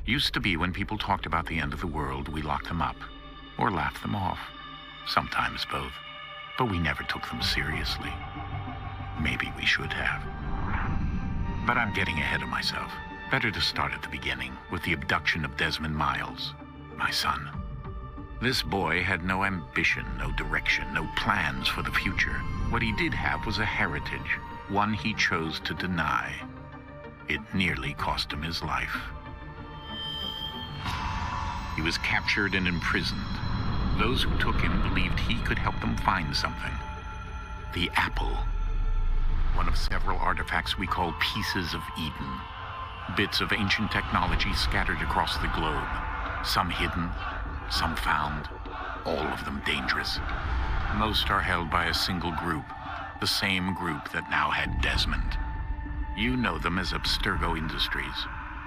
Used to be when people talked about the end of the world, we locked them up. Or laughed them off. Sometimes both. But we never took them seriously. Maybe we should have. But I'm getting ahead of myself. Better to start at the beginning, with the abduction of Desmond Miles, my son. This boy had no ambition, no direction, no plans for the future. What he did have was a heritage, one he chose to deny. It nearly cost him his life. He was captured and imprisoned. Those who took him believed he could help them find something. The apple. One of several artifacts we call pieces of Eden. Bits of ancient technology scattered across the globe. Some hidden, some found, all of them dangerous. Most are held by a single group, the same group that now had Desmond. You know them as Abstergo Industries.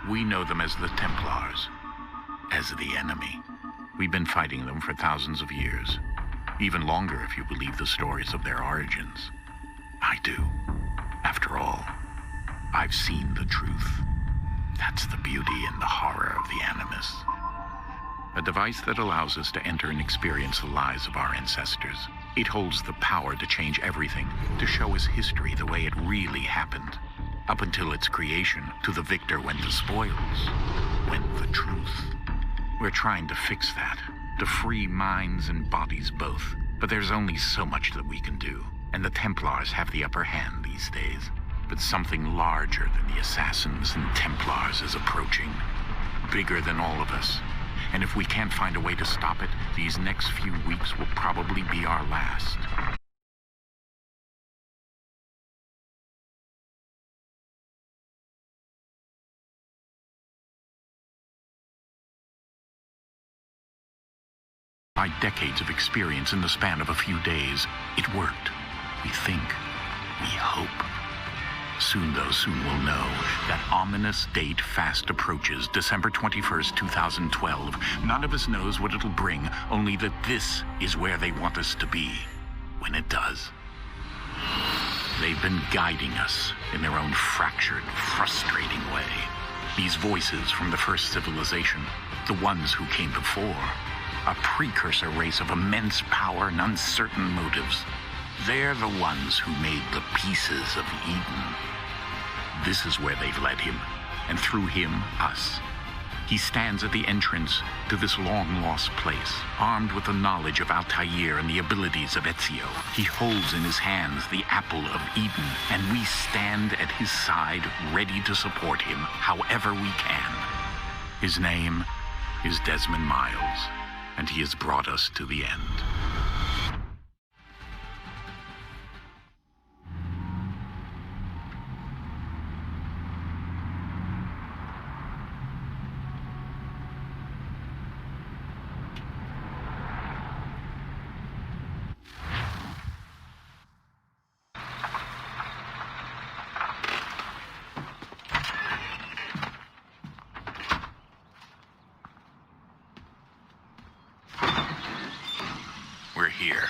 We know them as the Templars, as the enemy. We've been fighting them for thousands of years, even longer if you believe the stories of their origins. I do. After all, I've seen the truth. That's the beauty and the horror of the Animus. A device that allows us to enter and experience the lives of our ancestors. It holds the power to change everything, to show us history the way it really happened. Up until its creation, to the victor went the spoils, went the truth. We're trying to fix that, to free minds and bodies both. But there's only so much that we can do, and the Templars have the upper hand these days. But something larger than the Assassins and Templars is approaching, bigger than all of us. And if we can't find a way to stop it, these next few weeks will probably be our last. By decades of experience in the span of a few days, it worked. We think. We hope. Soon, though, soon we'll know. That ominous date fast approaches, December 21st, 2012. None of us knows what it'll bring, only that this is where they want us to be, when it does. They've been guiding us in their own fractured, frustrating way. These voices from the first civilization, the ones who came before, a precursor race of immense power and uncertain motives. They're the ones who made the pieces of Eden. This is where they've led him, and through him, us. He stands at the entrance to this long-lost place, armed with the knowledge of Altair and the abilities of Ezio. He holds in his hands the apple of Eden, and we stand at his side, ready to support him however we can. His name is Desmond Miles, and he has brought us to the end. We're here.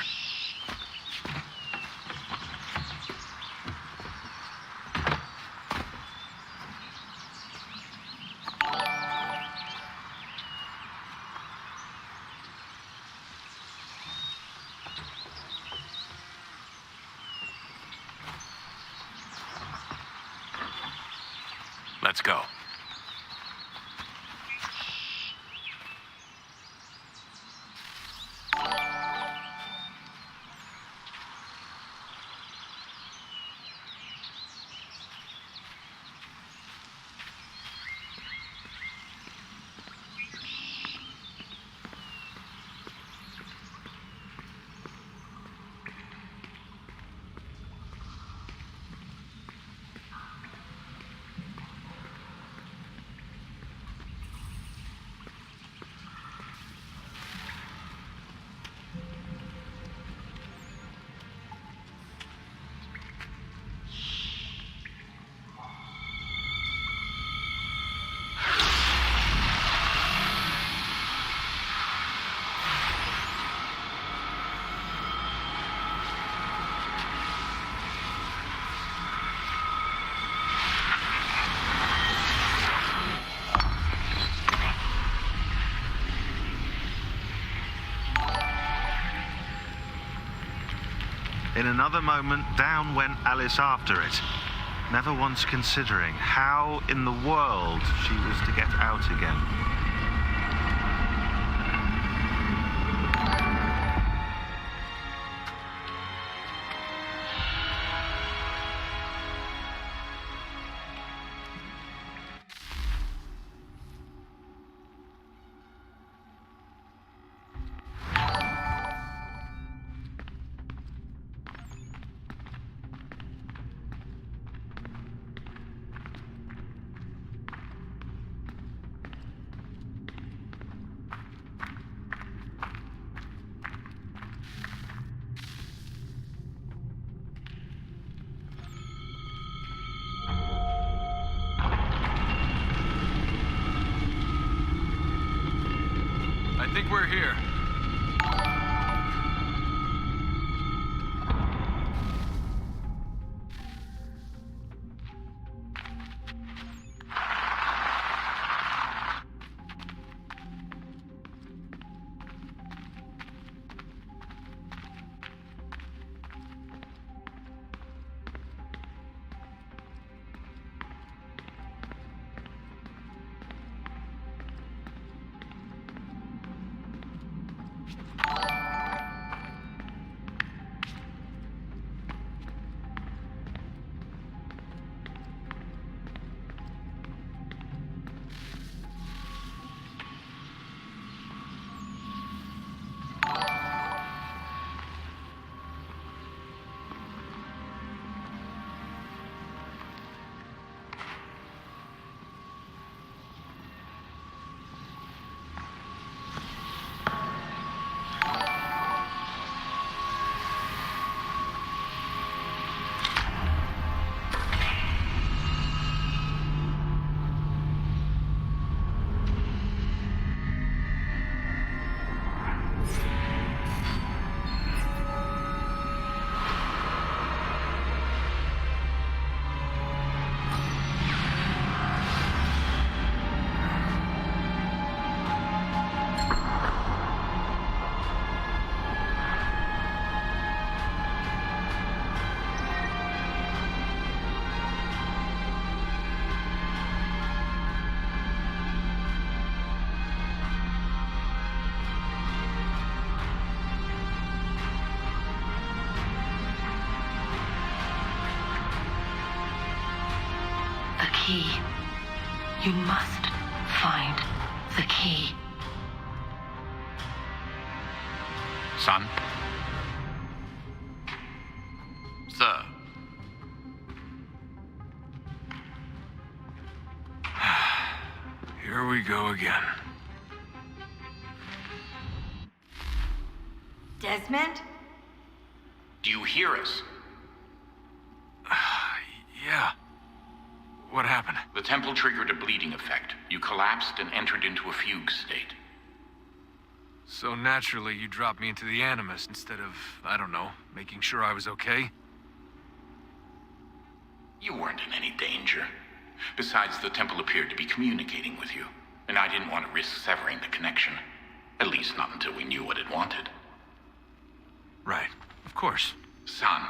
Let's go. In another moment, down went Alice after it, never once considering how in the world she was to get out again. I think we're here. Key. You must find the key. Son? Sir. Here we go again. Desmond? Do you hear us? Yeah. What happened? The temple triggered a bleeding effect. You collapsed and entered into a fugue state. So naturally, you dropped me into the Animus instead of, I don't know, making sure I was okay? You weren't in any danger. Besides, the temple appeared to be communicating with you, and I didn't want to risk severing the connection. At least not until we knew what it wanted. Right. Of course. Son,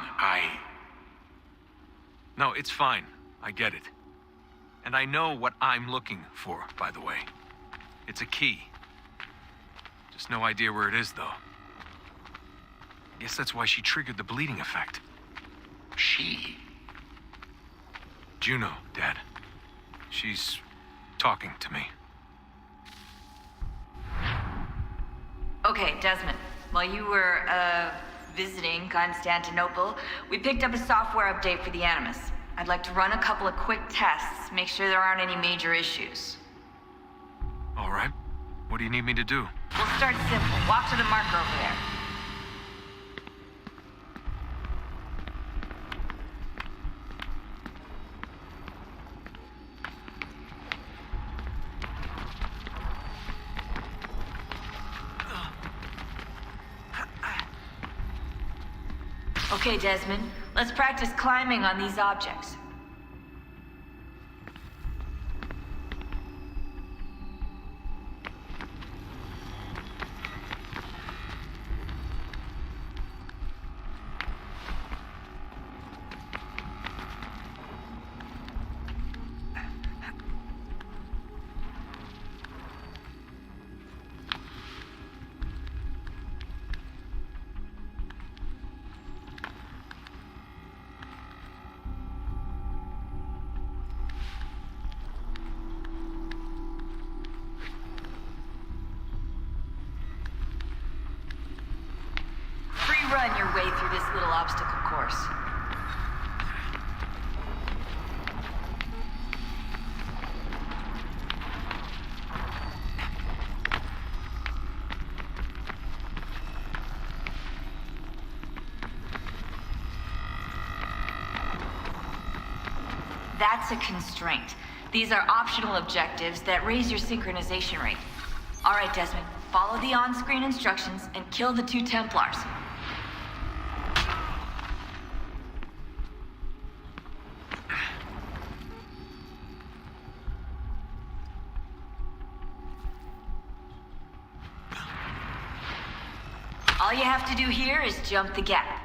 No, it's fine. I get it. And I know what I'm looking for, by the way. It's a key. Just no idea where it is, though. Guess that's why she triggered the bleeding effect. She? Juno, Dad. She's talking to me. Okay, Desmond. While you were, visiting Constantinople, we picked up a software update for the Animus. I'd like to run a couple of quick tests, make sure there aren't any major issues. All right. What do you need me to do? We'll start simple. Walk to the marker over there. Okay, Desmond. Let's practice climbing on these objects. way through this little obstacle course. That's a constraint. These are optional objectives that raise your synchronization rate. All right, Desmond, follow the on-screen instructions and kill the 2 Templars. All you have to do here is jump the gap.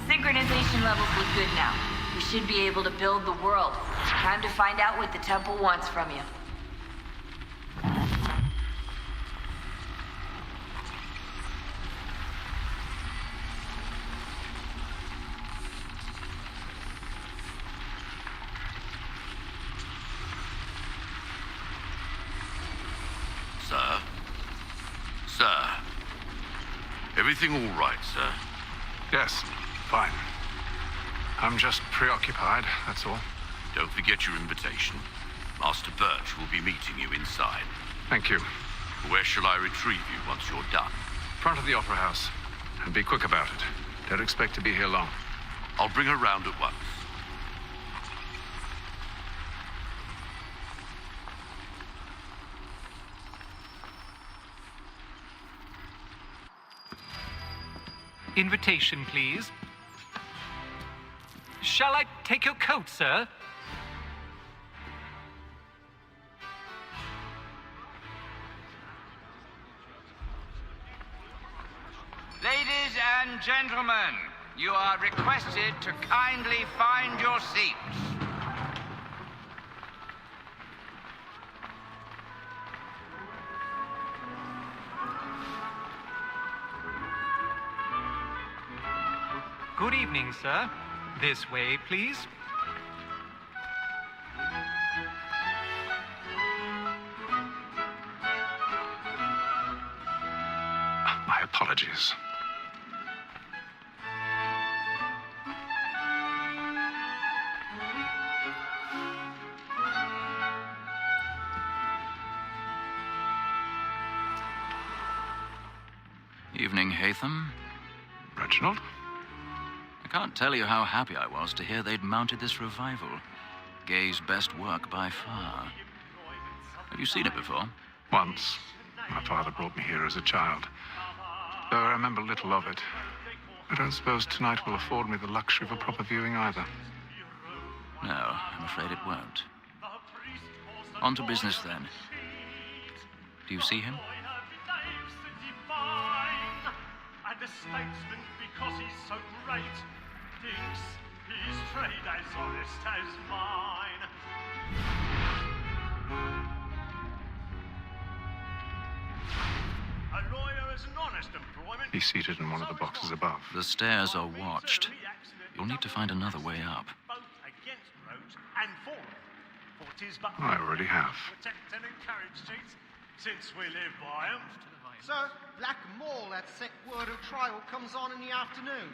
Synchronization levels look good now. We should be able to build the world. Time to find out what the temple wants from you. Sir? Sir? Everything all right, sir? Yes, fine. I'm just preoccupied, that's all. Don't forget your invitation. Master Birch will be meeting you inside. Thank you. Where shall I retrieve you once you're done? Front of the Opera House. And be quick about it. Don't expect to be here long. I'll bring her round at once. Invitation, please. Shall I take your coat, sir? Ladies and gentlemen, you are requested to kindly find your seats. Good evening, sir. This way, please. My apologies. Evening, Hatham. Reginald? I can't tell you how happy I was to hear they'd mounted this revival. Gay's best work by far. Have you seen it before? Once. My father brought me here as a child. Though I remember little of it. I don't suppose tonight will afford me the luxury of a proper viewing either. No, I'm afraid it won't. On to business then. Do you see him? And a statesman, because he's so great, thinks his trade as honest as mine. A lawyer is an honest employment. He's seated in one of the boxes above. The stairs are watched. You'll need to find another way up. Both against roads and for them. For 'tis but I already have. protect and encourage streets, since we live by 'em. Sir, Black Mall at set word of trial comes on in the afternoon,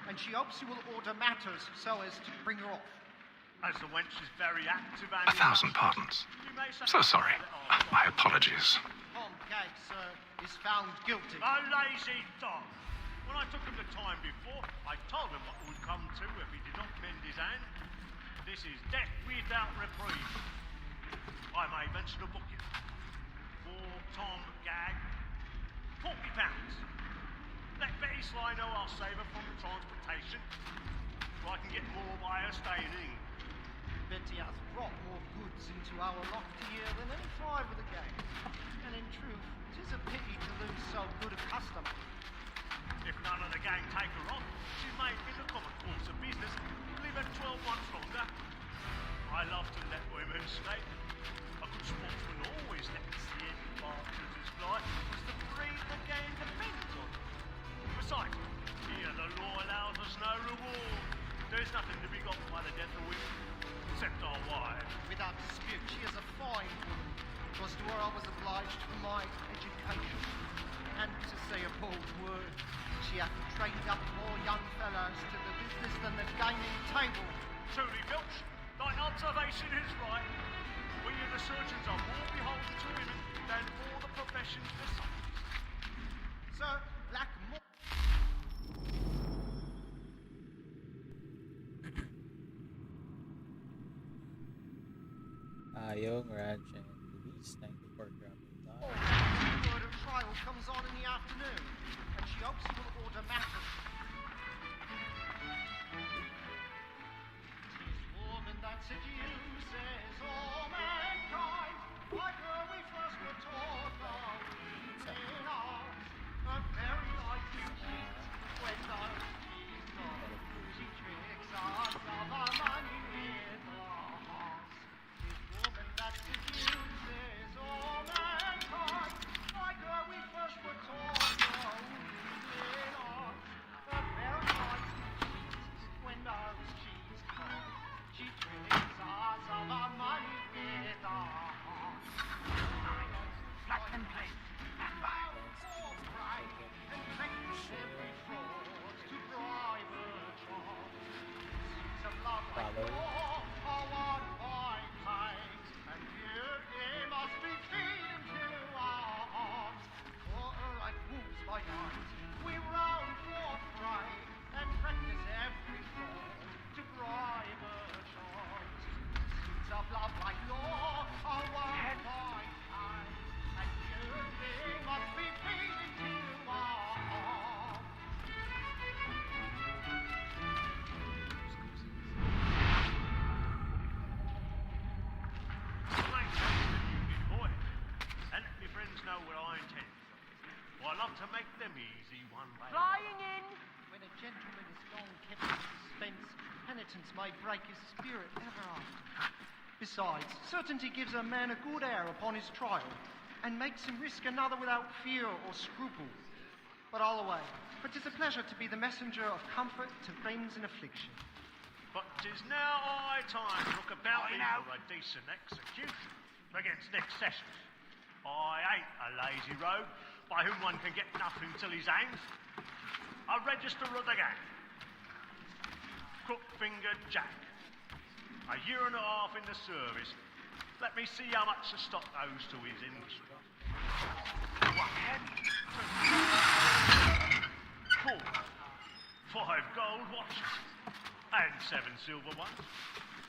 and she hopes you will order matters so as to bring her off. As the wench is very active and 1,000 pardons. So sorry. My apologies. Tom Gag, sir, is found guilty. A lazy dog. When I took him the time before, I told him what would come to if he did not mend his hand. This is death without reprieve. I may mention a booking. Tom gag. £40. Let Betty Sly know I'll save her from the transportation, so I can get more by her staying in. Betty has brought more goods into our lofty year than any five of the gang. And in truth, 'tis a pity to lose so good a customer. If none of the gang take her on, she may, in the common course of business, live her 12 months longer. I love to let women skate. A good sportsman always lets the end partners fly, because the breed the game depends on. Besides, here the law allows us no reward. There's nothing to be got by the death of women, except our wives. Without dispute, she is a fine woman. 'Twas to her I was obliged for my education. And to say a bold word, she hath trained up more young fellows to the business than the gaming table. Truly, Filch, thy observation is right. We and the surgeons are more beholden to women than all the professions besides. Sir, Black Mo... Young Raj and Luis, thank you for dropping by. Word of trial comes on in the afternoon, and she hopes you will order matters. Tis woman that seduces all mankind, like her we first were taught our in art. A very light to cheat, when those she's not, she tricks us of our money with our hearts. Woman that seduces all mankind, like her we first were taught our in art. The very light to cheat, when those she's not, she tricks us of our money with our hearts. Black and plain, and vile. And practice every fraud to bribe a child. Suits of love like law are won by times, and here they must be feed into our hearts. For like wolves by night, we roam forthright, and practice every fraud to bribe a child. Suits of love like law are won by times, and here they must be feed into our hearts. Boy, and let me friends know what I intend. For I love to make them easy one way. Flying in! When a gentleman is long kept in suspense, penitence may break his spirit ever after. Besides, certainty gives a man a good air upon his trial, and makes him risk another without fear or scruple. But all away, for 'tis a pleasure to be the messenger of comfort to friends in affliction. But 'tis now high time to look about me for a decent execution against next session. I ain't a lazy rogue by whom one can get nothing till he's hanged. A register of the gang. Crook-fingered Jack. A year and a half in the service. Let me see how much the stock owes to his industry. 4. 5 gold watches. And 7 silver ones.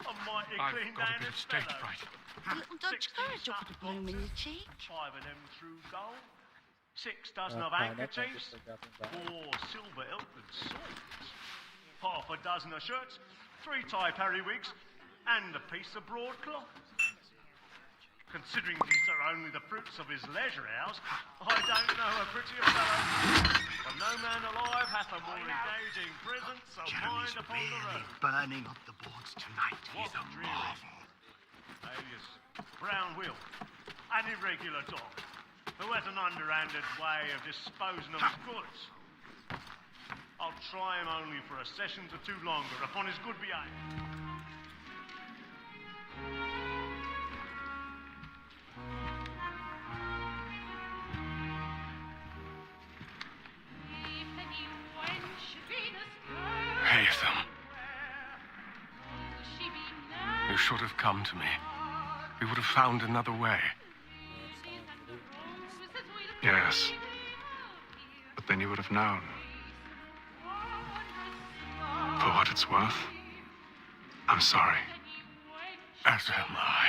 A mighty clean I've got down a bit of his stage fellows. fright. A little Dutch courage up at the bloom in your cheek. 5 of them through gold. 6 dozen of Pineapple, thank you handkerchiefs. for dropping by. 4 silver hilted swords. Half a dozen of shirts. 3 tie periwigs. And a piece of broadcloth. Considering these are only the fruits of his leisure hours, I don't know a prettier fellow. But no man alive hath a more engaging presence of mind upon the road. burning up the boards tonight. What dreary. Alias Brown Will, an irregular dog, who has an underhanded way of disposing of his goods. I'll try him only for a session or 2 longer upon his good behaviour. Haytham. You should have come to me. We would have found another way. Yes. But then you would have known. For what it's worth, I'm sorry. As am I.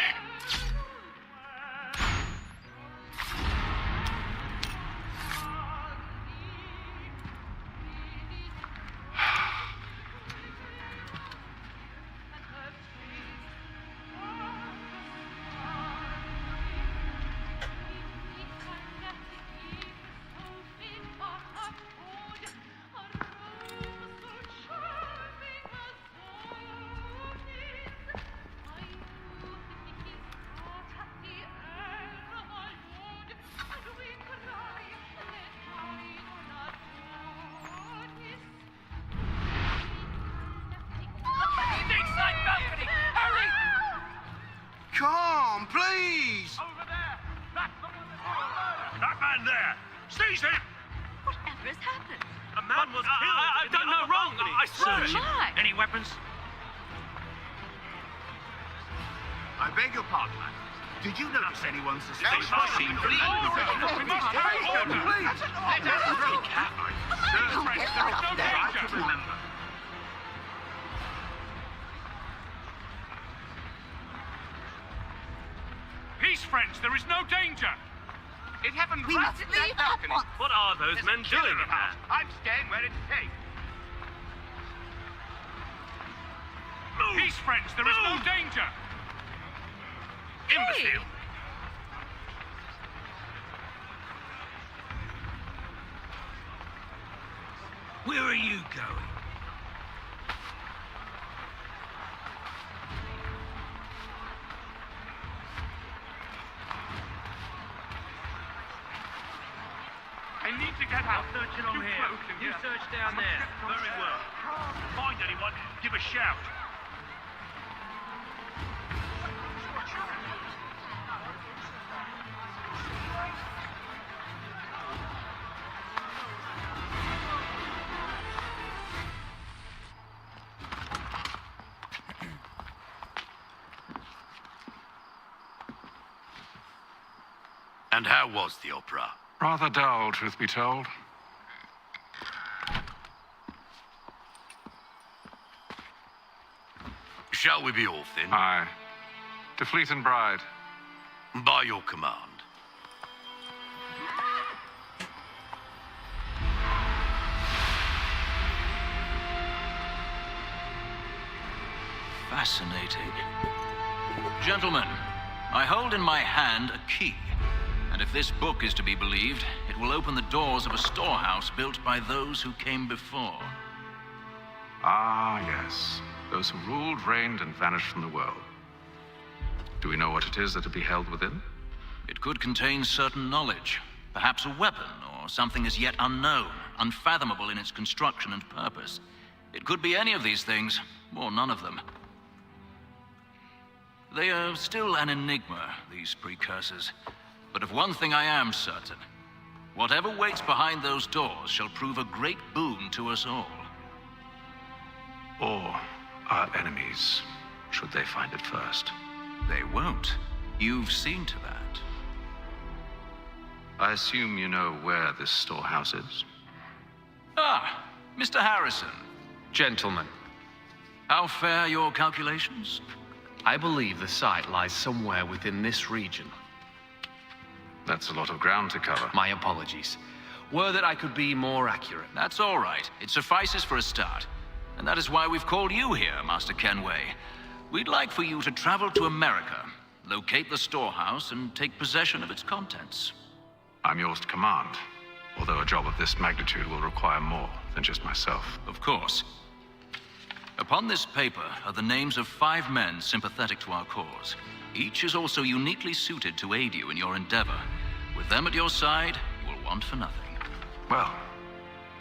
man there! Seize him! Whatever has happened? A man was killed. I've done no wrong. I swear. So am I. Any weapons? I beg your pardon, man. Did you notice anyone suspicious? We must take order! Let us break out. Sir, can't get there is out no of there. danger to remember. Peace, friends, there is no danger! It happened We right must in that leave at balcony. once. What are those There's men a killer doing in about. there? I'm staying where it's safe. Peace, friends, there is no danger! Imbecile! Where are you going? I need to get out. Searching on here. You search down there. Very well. Find anyone, give a shout. And how was the opera? Rather dull, truth be told. Shall we be off then? Aye. To Fleet and Bride. By your command. Fascinating. Gentlemen, I hold in my hand a key. And if this book is to be believed, it will open the doors of a storehouse built by those who came before. Ah, yes. Those who ruled, reigned, and vanished from the world. Do we know what it is that will be held within? It could contain certain knowledge, perhaps a weapon, or something as yet unknown, unfathomable in its construction and purpose. It could be any of these things, or none of them. They are still an enigma, these precursors. But of one thing I am certain. Whatever waits behind those doors shall prove a great boon to us all. Or our enemies, should they find it first. They won't. You've seen to that. I assume you know where this storehouse is? Ah, Mr. Harrison. Gentlemen, How fare your calculations? I believe the site lies somewhere within this region. That's a lot of ground to cover. My apologies. Were that I could be more accurate. That's all right. It suffices for a start. And that is why we've called you here, Master Kenway. We'd like for you to travel to America, locate the storehouse, and take possession of its contents. I'm yours to command, although a job of this magnitude will require more than just myself. Of course. Upon this paper are the names of 5 men sympathetic to our cause. Each is also uniquely suited to aid you in your endeavor. With them at your side, you will want for nothing. Well,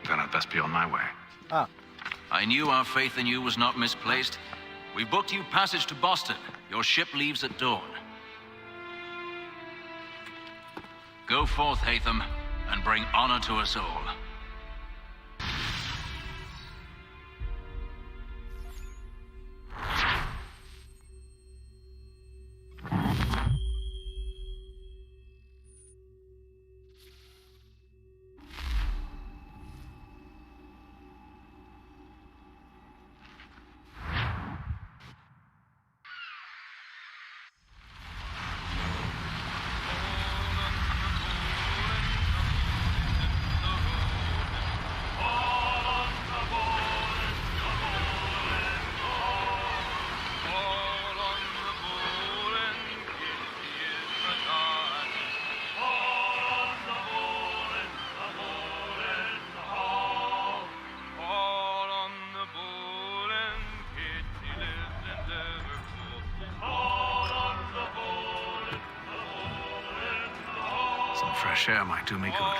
then I'd best be on my way. Ah. I knew our faith in you was not misplaced. We booked you passage to Boston. Your ship leaves at dawn. Go forth, Hatham, and bring honor to us all. Some fresh air might do me good.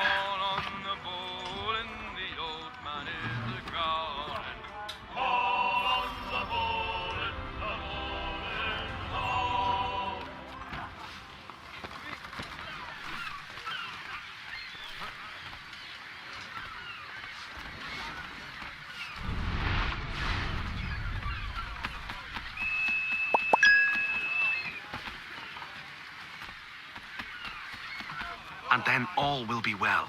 and then all will be well.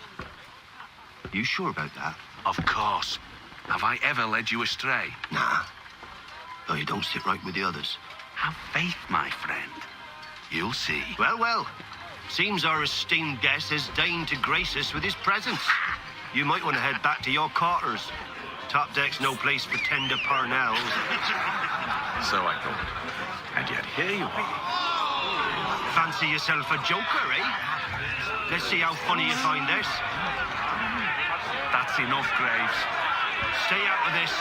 You sure about that? Of course. Have I ever led you astray? Nah. Though you don't sit right with the others. Have faith, my friend. You'll see. Well, well. Seems our esteemed guest has deigned to grace us with his presence. You might want to head back to your quarters. Top deck's no place for tender parnells. So I thought. And yet here you are. Fancy yourself a joker, eh? Let's see how funny you find this. That's enough, Graves. Stay out of this.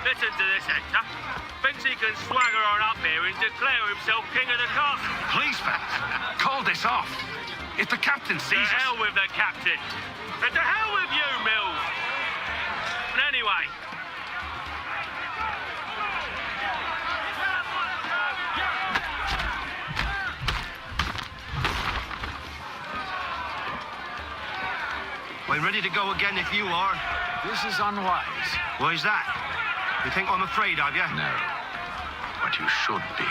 Listen to this, Hector. Thinks he can swagger on up here and declare himself king of the castle. Please, Vance, call this off. If the captain sees To hell with the captain. And to hell with you, Mills. And anyway, I'm ready to go again if you are. This is unwise. Why's that? You think I'm afraid of you? No. But you should be.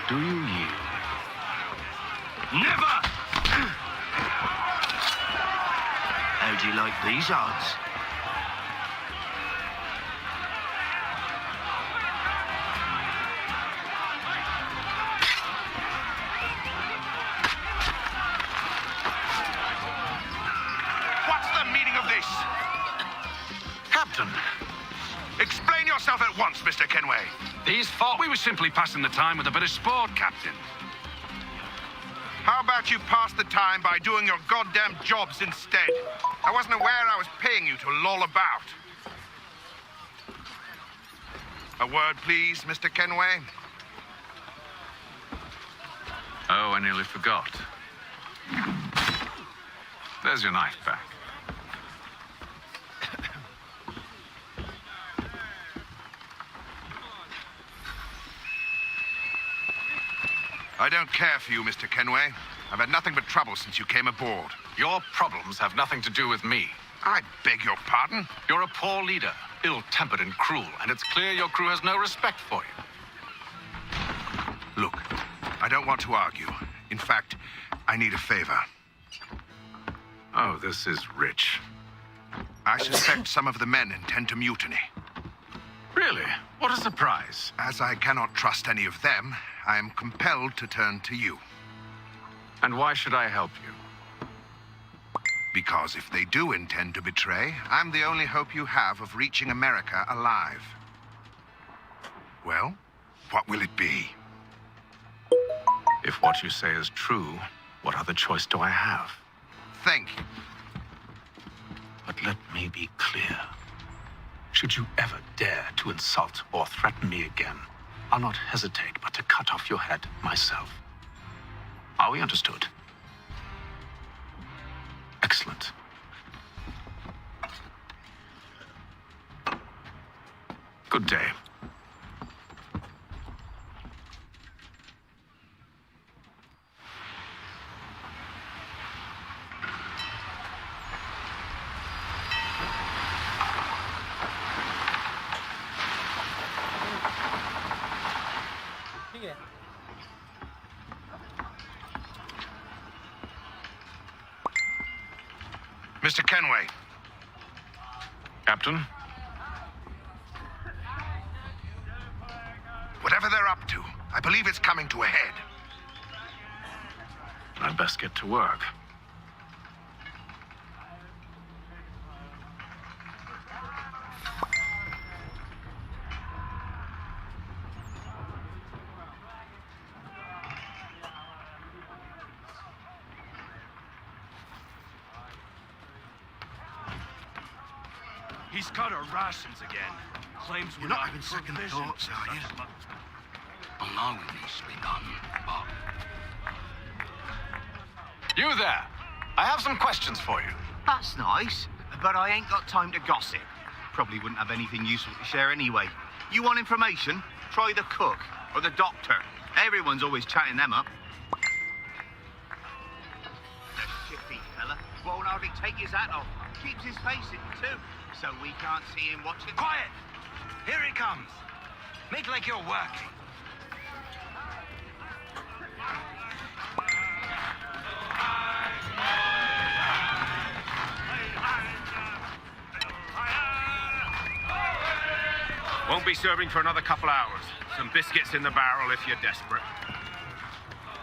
Do you yield? Never! How do you like these odds? What's the meaning of this? Captain, Explain yourself at once, Mr. Kenway. these thought we were simply passing the time with a bit of sport, Captain. How about you pass the time by doing your goddamn jobs instead? I wasn't aware I was paying you to loll about. A word, please, Mr. Kenway. Oh, I nearly forgot. There's your knife back. I don't care for you, Mr. Kenway. I've had nothing but trouble since you came aboard. Your problems have nothing to do with me. I beg your pardon? You're a poor leader, ill-tempered and cruel, and it's clear your crew has no respect for you. Look, I don't want to argue. In fact, I need a favor. Oh, this is rich. I suspect some of the men intend to mutiny. Really? What a surprise. As I cannot trust any of them, I am compelled to turn to you. And why should I help you? Because if they do intend to betray, I'm the only hope you have of reaching America alive. Well, what will it be? If what you say is true, what other choice do I have? Thank you. But let me be clear. Should you ever dare to insult or threaten me again, I'll not hesitate but to cut off your head myself. Are we understood? Excellent. Good day. Mr. Kenway. Captain? Whatever they're up to, I believe it's coming to a head. I'd best get to work. He's cut our rations again. Claims we're You're not not having second provisioned thoughts, for are you? such months. Belonging needs to be done, Bob. You there. I have some questions for you. That's nice, but I ain't got time to gossip. Probably wouldn't have anything useful to share anyway. You want information? Try the cook or the doctor. Everyone's always chatting them up. The shifty fella won't hardly take his hat off. Keeps his face in too, so we can't see him watching. Quiet! Here he comes. Make like you're working. Won't be serving for another couple hours. Some biscuits in the barrel if you're desperate.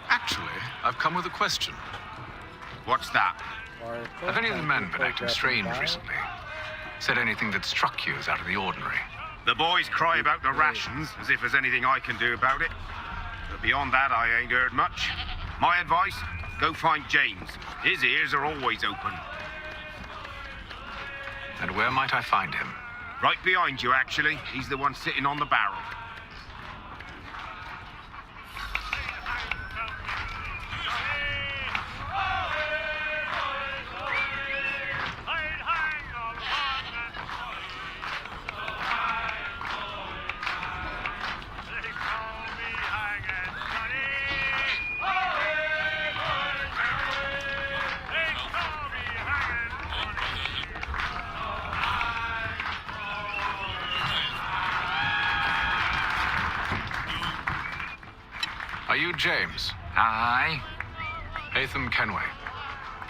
Actually, I've come with a question. What's that? Have any of the men been acting strange recently? Said anything that struck you as out of the ordinary? The boys cry about the rations, as if there's anything I can do about it. But beyond that, I ain't heard much. My advice, go find James. His ears are always open. And where might I find him? Right behind you, actually. He's the one sitting on the barrel. Are you James? Aye. Hatham Kenway.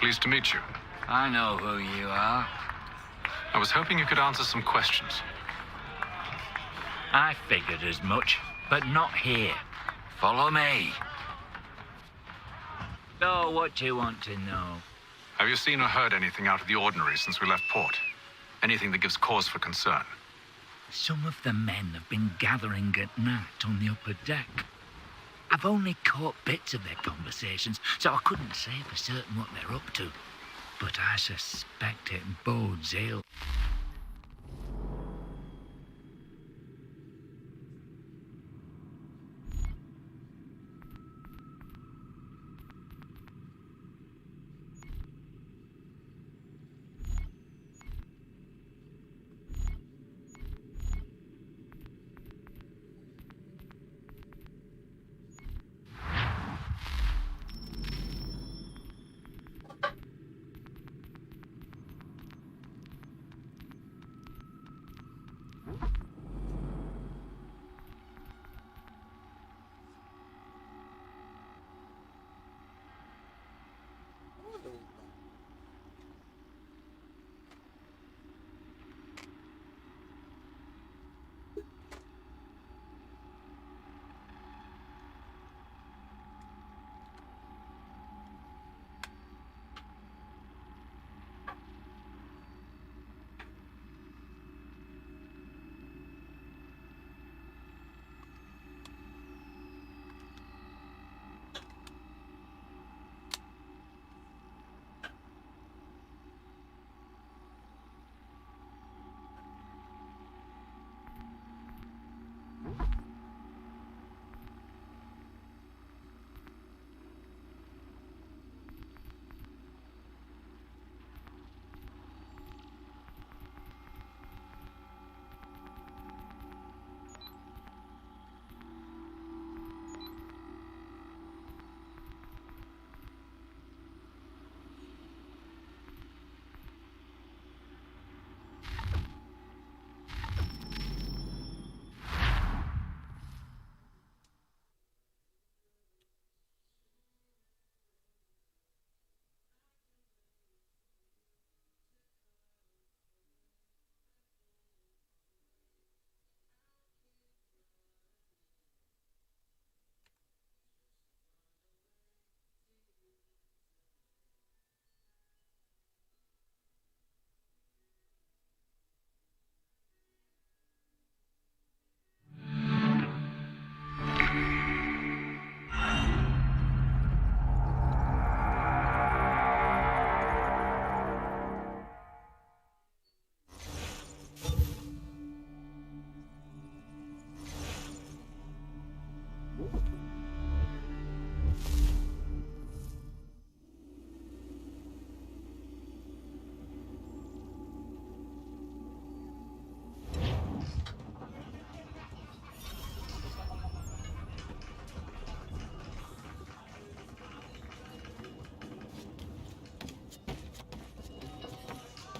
Pleased to meet you. I know who you are. I was hoping you could answer some questions. I figured as much, but not here. Follow me. So, what do you want to know? Have you seen or heard anything out of the ordinary since we left port? Anything that gives cause for concern? Some of the men have been gathering at night on the upper deck. I've only caught bits of their conversations, so I couldn't say for certain what they're up to. But I suspect it bodes ill.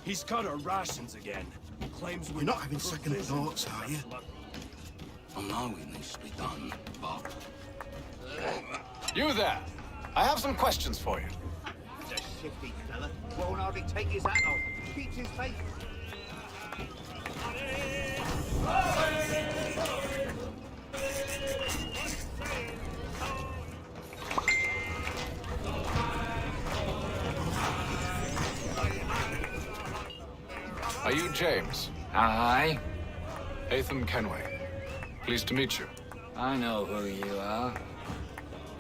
He's cut our rations again. Claims we're You're not having second thoughts, are you? I know it needs to be done, but... You there! I have some questions for you. He's a shifty fella. Won't hardly take his hat off. Keeps his face. Are you James? Aye. Atham Kenway. Pleased to meet you. I know who you are.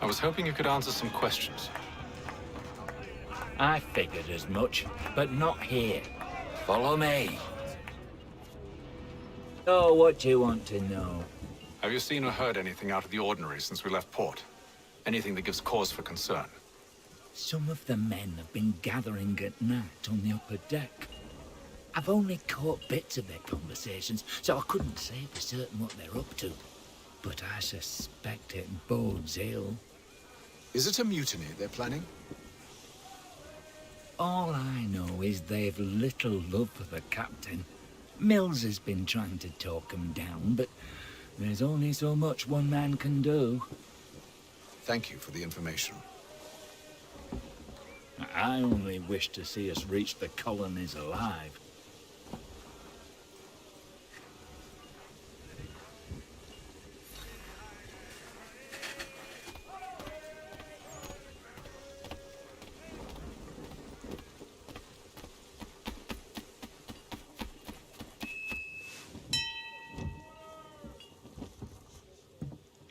I was hoping you could answer some questions. I figured as much, but not here. Follow me. So, what do you want to know? Have you seen or heard anything out of the ordinary since we left port? Anything that gives cause for concern? Some of the men have been gathering at night on the upper deck. I've only caught bits of their conversations, so I couldn't say for certain what they're up to. But I suspect it bodes ill. Is it a mutiny they're planning? All I know is they've little love for the captain. Mills has been trying to talk him down, but there's only so much one man can do. Thank you for the information. I only wish to see us reach the colonies alive.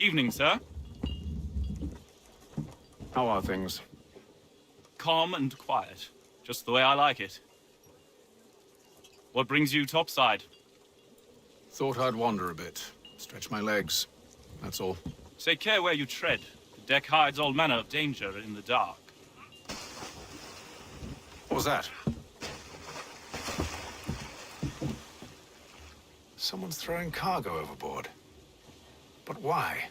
Evening, sir. How are things? Calm and quiet. Just the way I like it. What brings you topside? Thought I'd wander a bit. Stretch my legs. That's all. Take care where you tread. The deck hides all manner of danger in the dark. What was that? Someone's throwing cargo overboard. But why?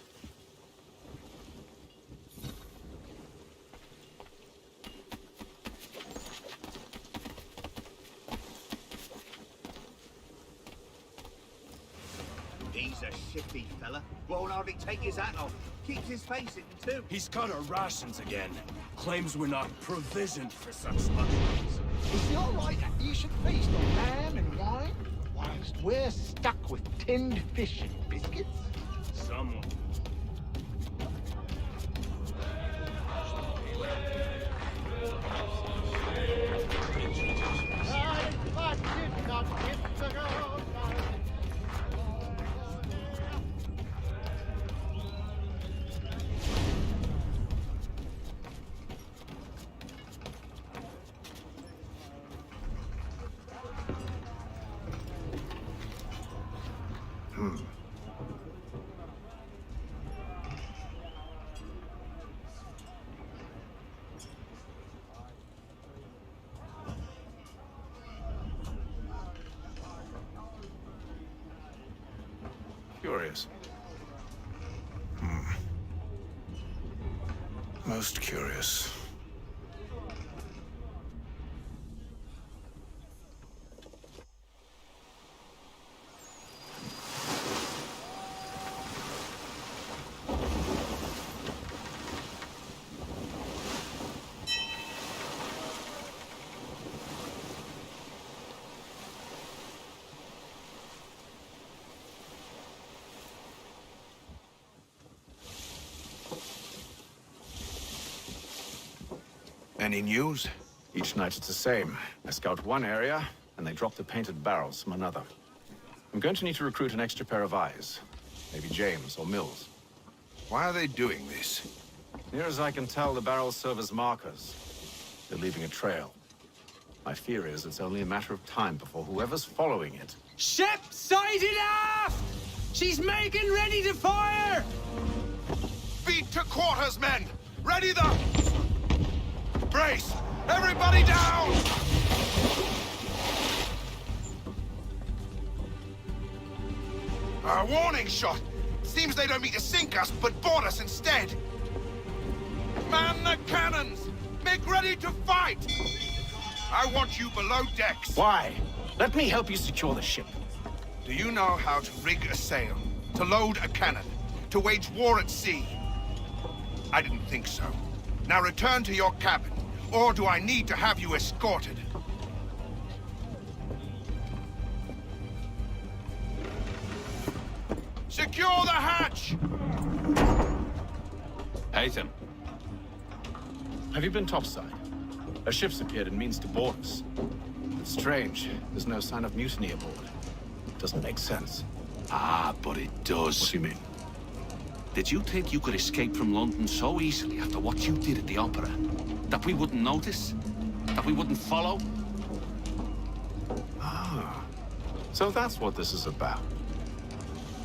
He's a shifty fella. Won't hardly take his hat off. Keeps his face hidden too. He's cut our rations again. Claims we're not provisioned for such luxuries. Is it all right that you should feast on lamb and wine, whilst we're stuck with tinned fish and biscuits? Someone. Curious. Most curious. Any news? Each night it's the same. I scout one area, and they drop the painted barrels from another. I'm going to need to recruit an extra pair of eyes. Maybe James or Mills. Why are they doing this? Near as I can tell, the barrels serve as markers. They're leaving a trail. My fear is it's only a matter of time before whoever's following it... Ship sighted aft! She's making ready to fire! Beat to quarters, men! Ready the... Brace! Everybody down! A warning shot! Seems they don't mean to sink us, but board us instead! Man the cannons! Make ready to fight! I want you below decks. Why? Let me help you secure the ship. Do you know how to rig a sail? To load a cannon? To wage war at sea? I didn't think so. Now return to your cabin, or do I need to have you escorted? Secure the hatch! Haytham. Have you been topside? A ship's appeared and means to board us. It's strange. There's no sign of mutiny aboard. Doesn't make sense. Ah, but it does. What do you mean? Did you think you could escape from London so easily after what you did at the opera? That we wouldn't notice? That we wouldn't follow? Ah. So that's what this is about.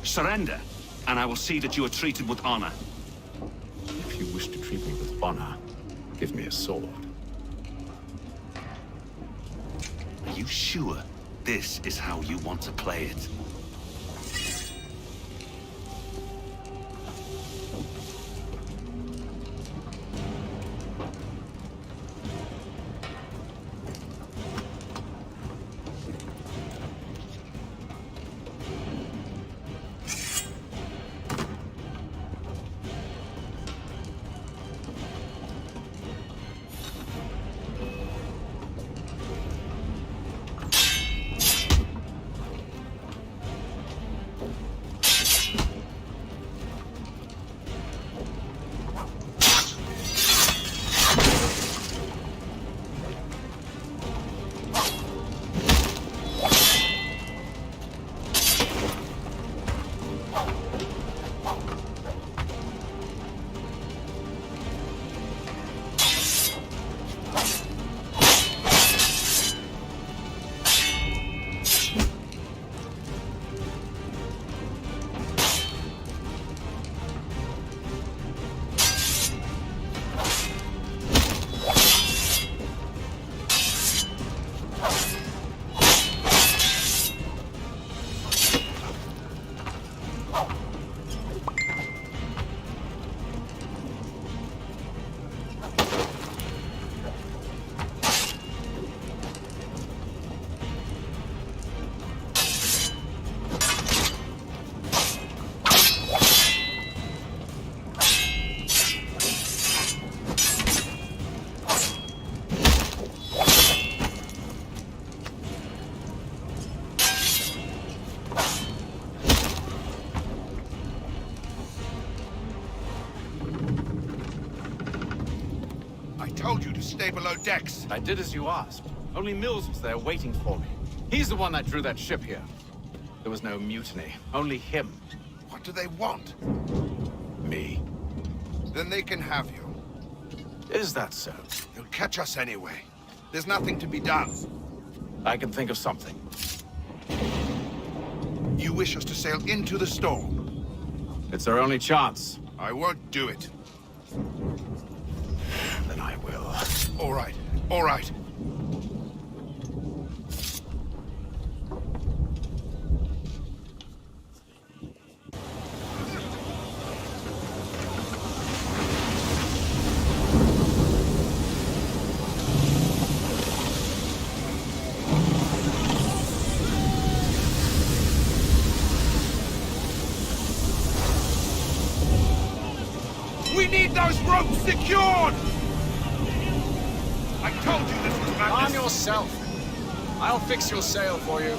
Surrender, and I will see that you are treated with honor. If you wish to treat me with honor, give me a sword. Are you sure this is how you want to play it? Stay below decks. I did as you asked. Only Mills was there waiting for me. He's the one that drew that ship here. There was no mutiny, only him. What do they want? Me. Then they can have you. Is that so? They'll catch us anyway. There's nothing to be done. I can think of something. You wish us to sail into the storm? It's our only chance. I won't do it. Then I will. All right, all right. We need those ropes secured! I told you this was madness. Calm yourself. I'll fix your sail for you.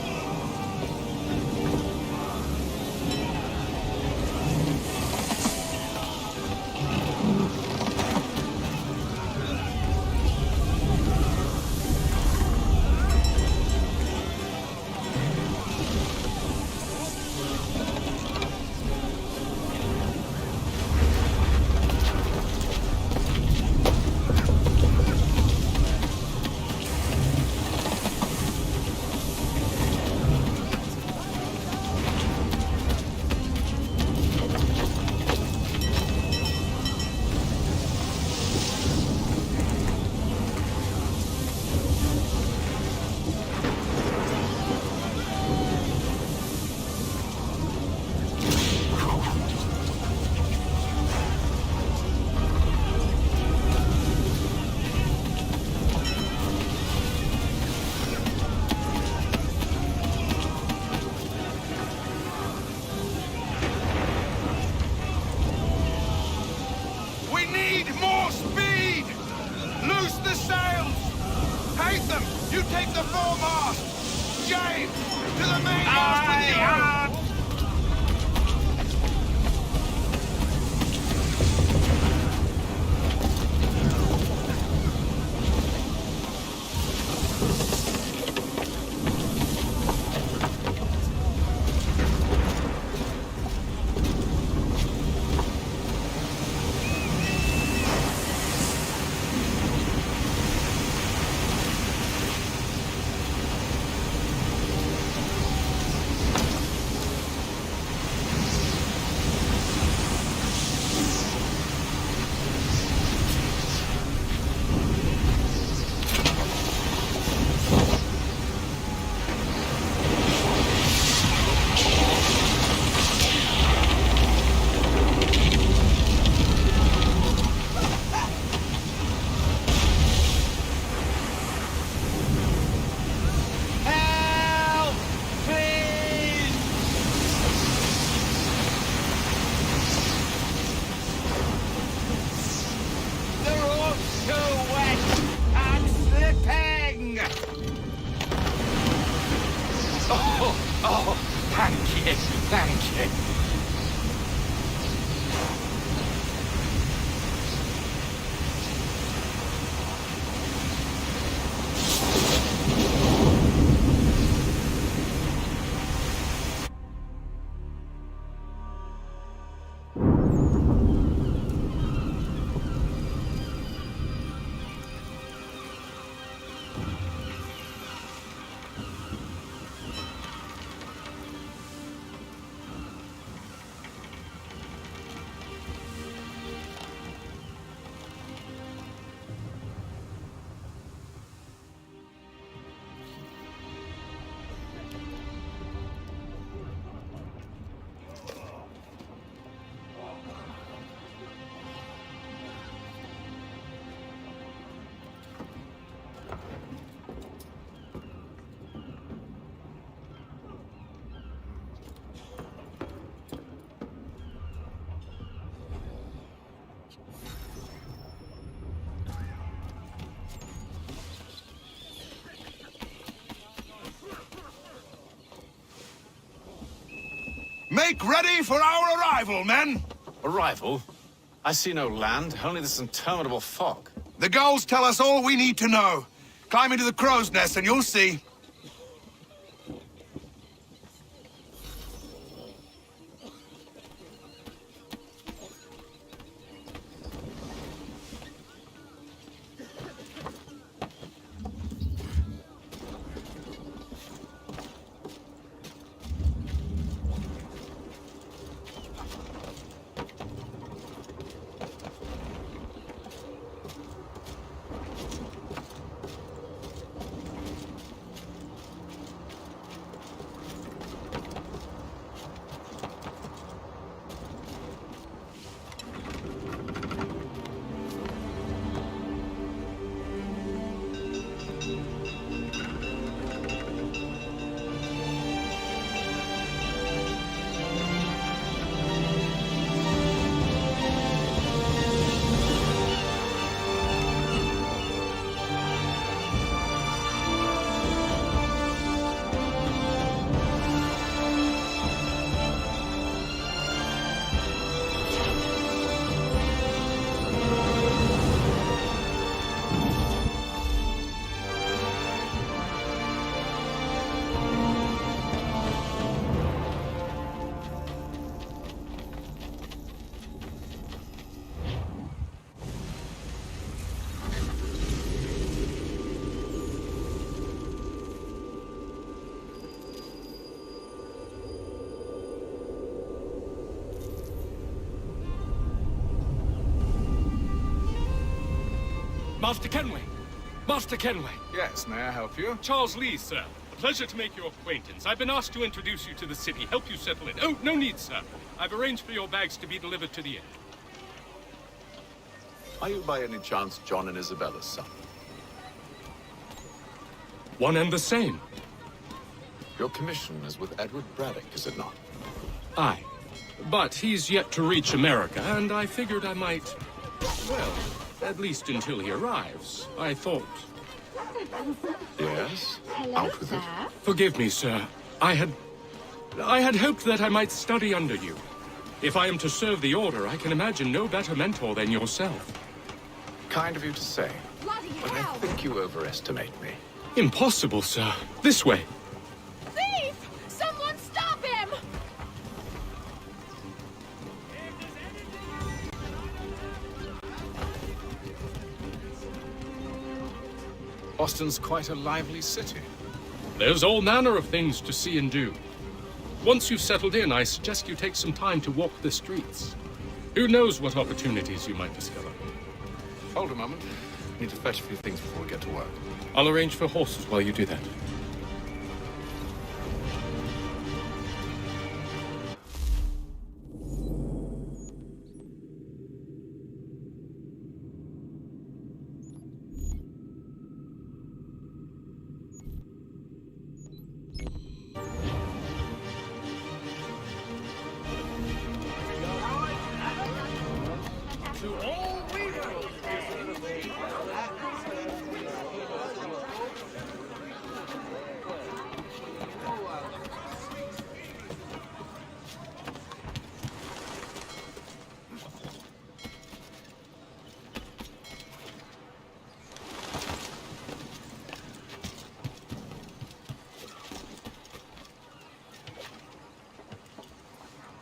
foremast! James! To the mainmast with you! Make ready for our arrival, men! Arrival? I see no land, only this interminable fog. The gulls tell us all we need to know. Climb into the crow's nest and you'll see. Master Kenway! Master Kenway! Yes, may I help you? Charles Lee, sir. A pleasure to make your acquaintance. I've been asked to introduce you to the city, help you settle in. Oh, no need, sir. I've arranged for your bags to be delivered to the inn. Are you by any chance John and Isabella's son? One and the same. Your commission is with Edward Braddock, is it not? Aye. But he's yet to reach America, and I figured I might... Well, at least until he arrives. I thought... Yes? Out with it. Forgive me, sir. I had hoped that I might study under you. If I am to serve the Order, I can imagine no better mentor than yourself. Kind of you to say. But I think you overestimate me. Impossible, sir. This way. Thief! Someone stop him! Boston's quite a lively city. There's all manner of things to see and do. Once you've settled in, I suggest you take some time to walk the streets. Who knows what opportunities you might discover. Hold a moment. Need to fetch a few things before we get to work. I'll arrange for horses while you do that.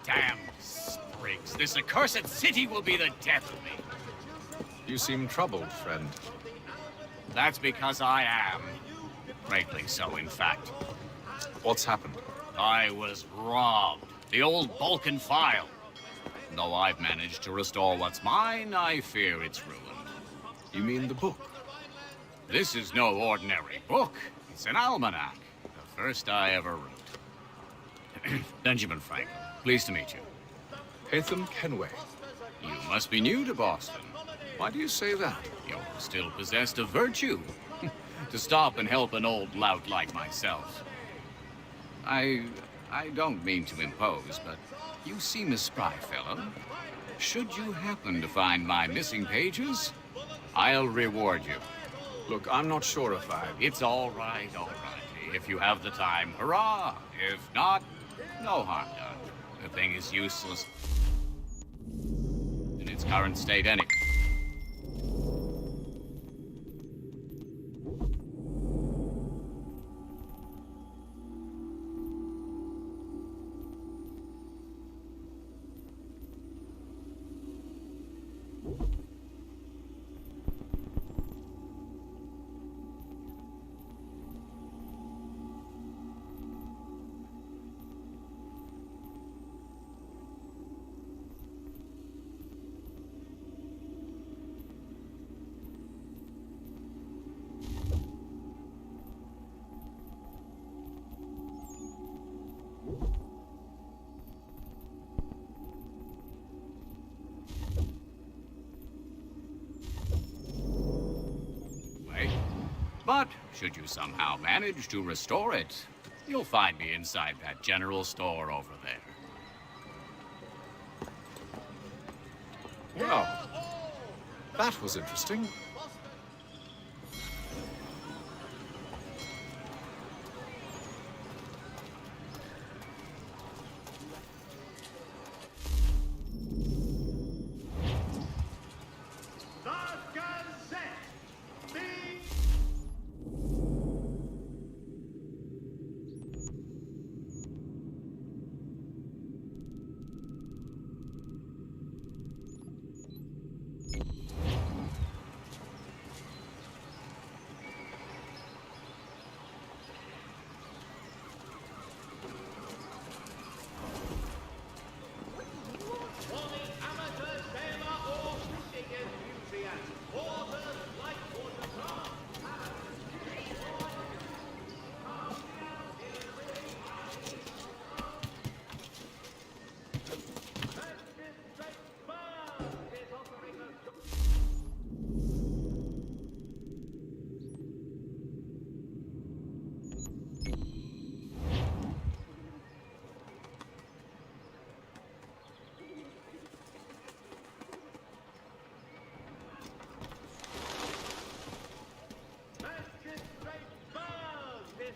Damn sprigs. This accursed city will be the death of me. You seem troubled, friend. That's because I am. Greatly so, in fact. What's happened? I was robbed. The old Balkan file. Though I've managed to restore what's mine, I fear it's ruined. You mean the book? This is no ordinary book. It's an almanac. The first I ever wrote. Benjamin Franklin. Pleased to meet you. Hatham Kenway. You must be new to Boston. Why do you say that? You're still possessed of virtue. To stop and help an old lout like myself. I don't mean to impose, but you seem a spry fellow. Should you happen to find my missing pages, I'll reward you. Look, I'm not sure if I... It's all right, all right. If you have the time, hurrah! If not, no harm done. The thing is useless in its current state anyway. But should you somehow manage to restore it, you'll find me inside that general store over there. Well, that was interesting.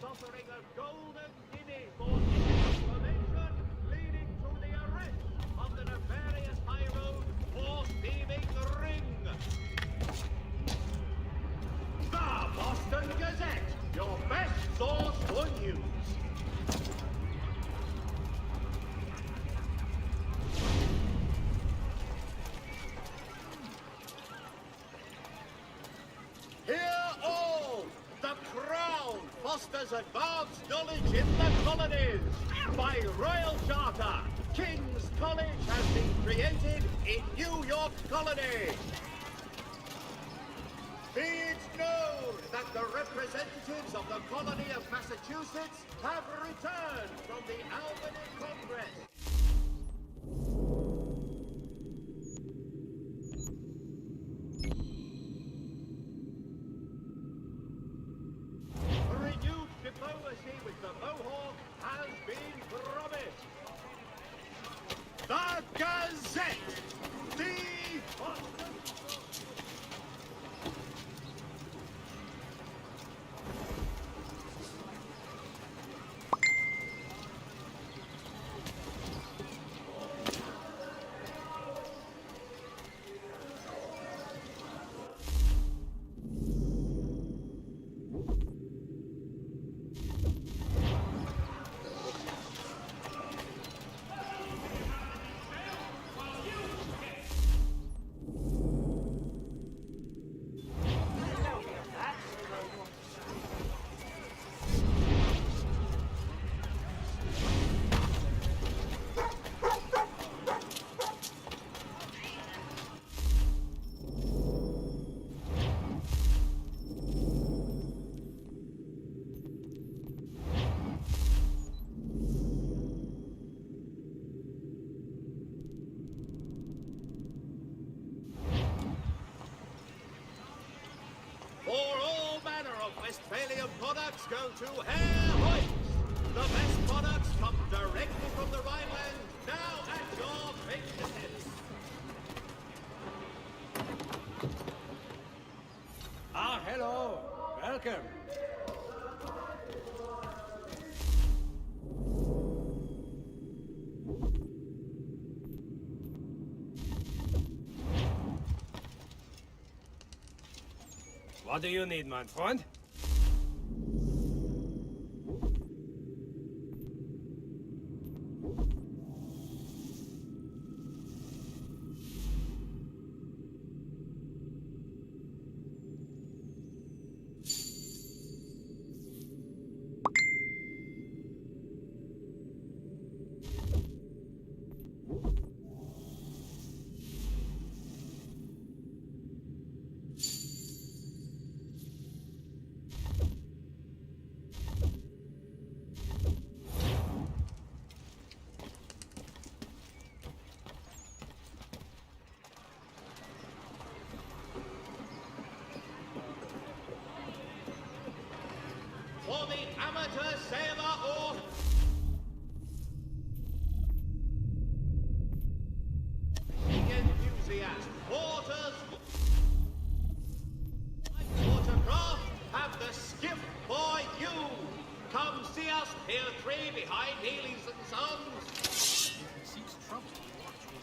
offering a golden guinea for any information leading to the arrest of the nefarious high road horse thieving ring. The Boston Gazette, your best source for news. Hear all! The Crown fosters advanced knowledge in the colonies. By royal charter, King's College has been created in New York Colony. Be it known that the representatives of the colony of Massachusetts have returned from the Albany Congress. Renewed diplomacy with the Mohawk has been promised. The Gazette! The For all manner of Westphalian products go to Herr Hoyt. The best products come directly from the Rhineland, now at your fingertips. Ah, hello. Welcome. What do you need, my friend? For the amateur sailor or enthusiast, watercraft have the skiff for you. Come see us, Pier 3 behind Healy's and Sons.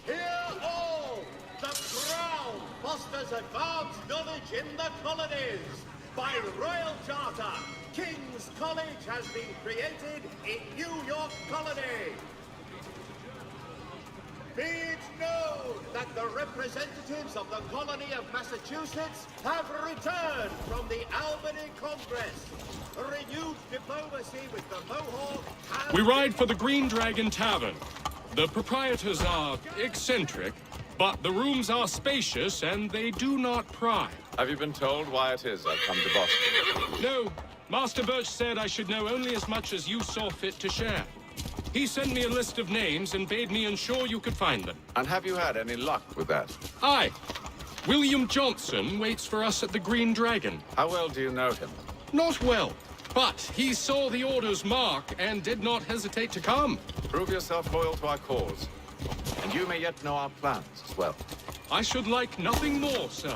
Hear all! The Crown fosters advanced knowledge in the colonies. By royal charter, King's College has been created in New York Colony. Be it known that the representatives of the colony of Massachusetts have returned from the Albany Congress. Renewed diplomacy with the Mohawk has... We ride for the Green Dragon Tavern. The proprietors are eccentric, but the rooms are spacious and they do not pry. Have you been told why it is I've come to Boston? No. Master Birch said I should know only as much as you saw fit to share. He sent me a list of names and bade me ensure you could find them. And have you had any luck with that? Aye. William Johnson waits for us at the Green Dragon. How well do you know him? Not well, but he saw the order's mark and did not hesitate to come. Prove yourself loyal to our cause. And you may yet know our plans as well. I should like nothing more, sir.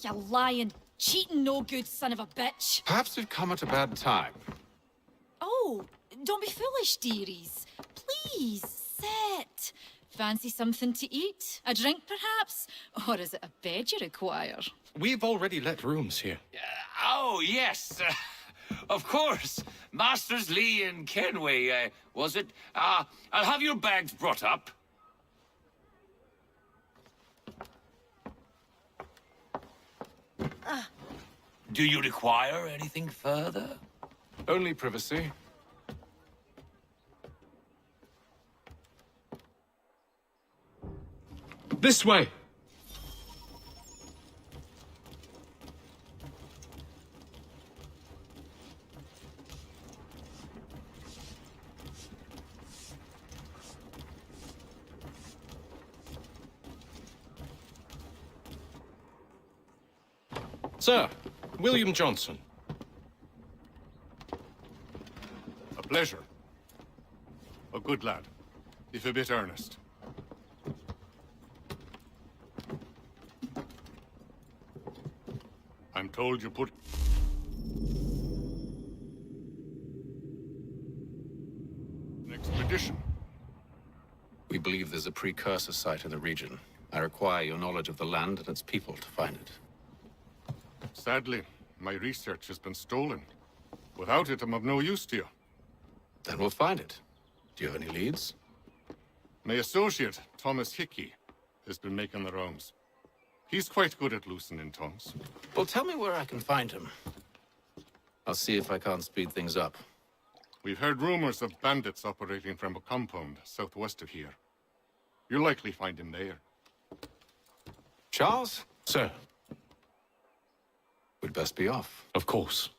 You lying, cheating, no good son of a bitch. Perhaps we've come at a bad time. Oh, don't be foolish, dearies. Please, sit. Fancy something to eat? A drink, perhaps? Or is it a bed you require? We've already let rooms here. Oh, yes. Of course. Masters Lee and Kenway, was it? I'll have your bags brought up. Do you require anything further? Only privacy. This way! Sir, William Johnson. A pleasure. A good lad, if a bit earnest. I'm told you put... an expedition. We believe there's a precursor site in the region. I require your knowledge of the land and its people to find it. Sadly, my research has been stolen. Without it, I'm of no use to you. Then we'll find it. Do you have any leads? My associate, Thomas Hickey, has been making the rounds. He's quite good at loosening tongues. Well, tell me where I can find him. I'll see if I can't speed things up. We've heard rumors of bandits operating from a compound southwest of here. You'll likely find him there. Charles? Sir. We'd best be off. Of course.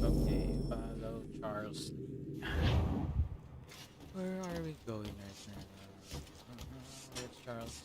Okay, follow Charles. Where are we going right now? Where's Charles?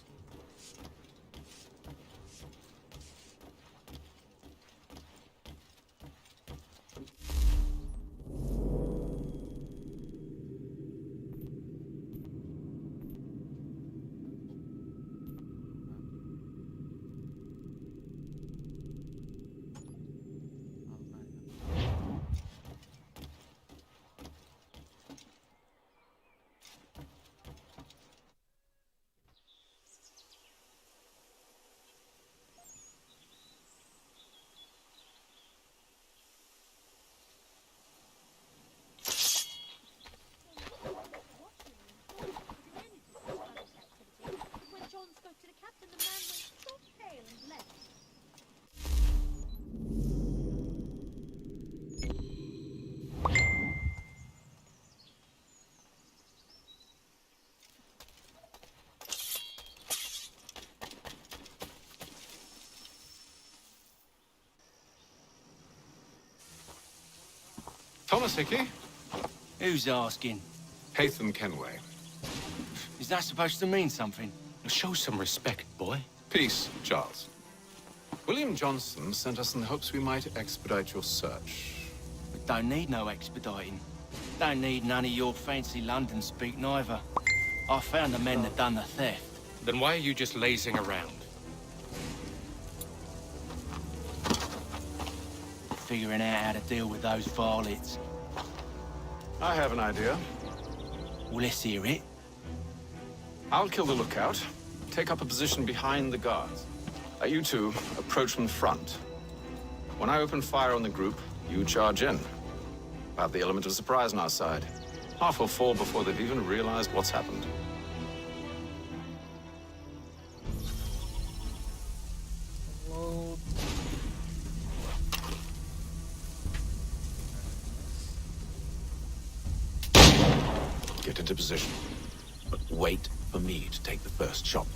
Thomas Hickey? Who's asking? Haytham Kenway. Is that supposed to mean something? Show some respect, boy. Peace, Charles. William Johnson sent us in the hopes we might expedite your search. We don't need no expediting. Don't need none of your fancy London speak neither. I found the men that done the theft. Then why are you just lazing around? Figuring out how to deal with those varlets. I have an idea. Well, let's hear it. I'll kill the lookout. Take up a position behind the guards. You two approach from the front. When I open fire on the group, you charge in. We'll have the element of surprise on our side. Half will fall before they've even realized what's happened. Get into position. But wait for me to take the first shot.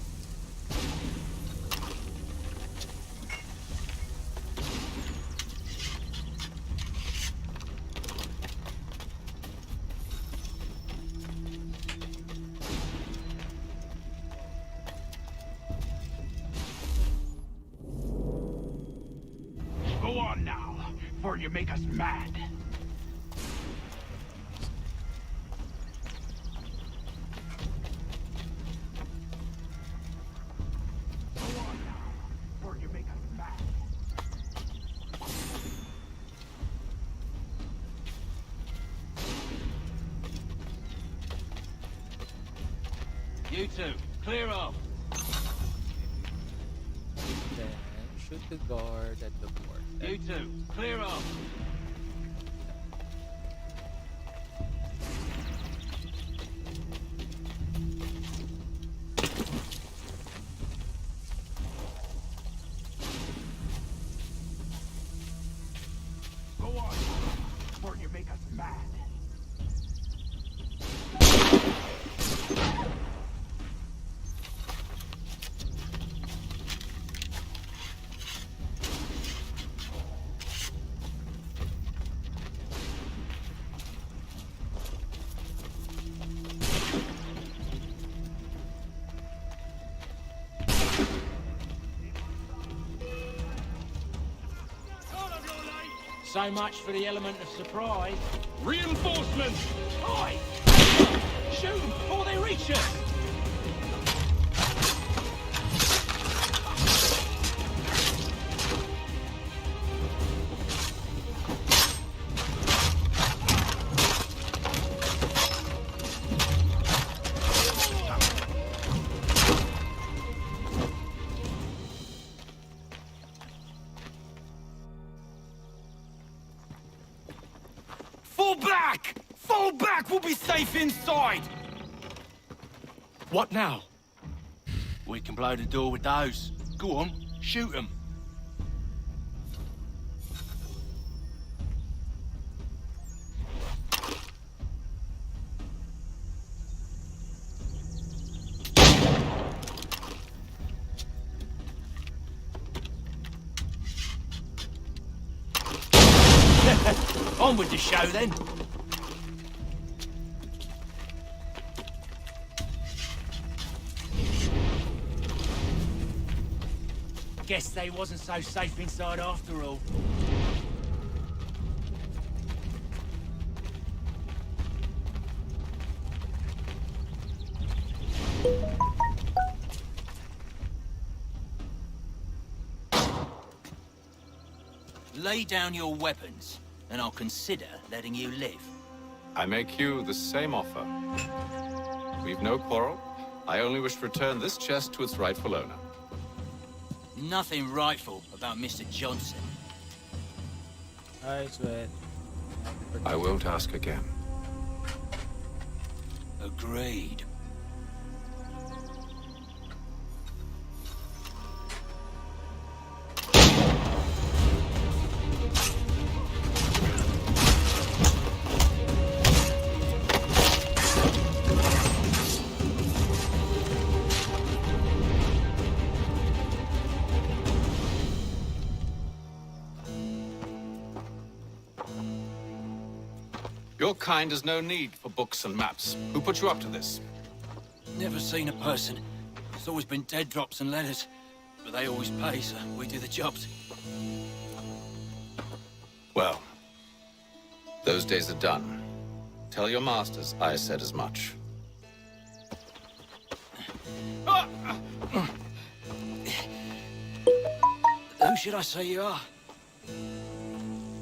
Go on now, before you make us mad. You two, clear off. Then shoot the guard at the port. You two, clear off. Go on, before you make us mad. So much for the element of surprise. Reinforcements! Oi! Shoot them before they reach us! Fall back! Fall back! We'll be safe inside! What now? We can blow the door with those. Go on, shoot them. On with the show then. Guess they wasn't so safe inside after all. Lay down your weapons, and I'll consider letting you live. I make you the same offer. We've no quarrel. I only wish to return this chest to its rightful owner. Nothing rightful about Mr. Johnson. I swear. I won't ask again. Agreed. Your kind has no need for books and maps. Who put you up to this? Never seen a person. It's always been dead drops and letters. But they always pay, so we do the jobs. Well, those days are done. Tell your masters I said as much. Who should I say you are?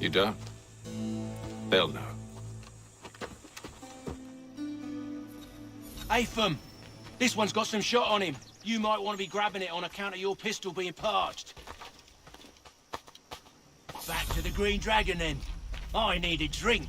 You don't? They'll know. Atham, this one's got some shot on him. You might want to be grabbing it on account of your pistol being parched. Back to the Green Dragon then. I need a drink.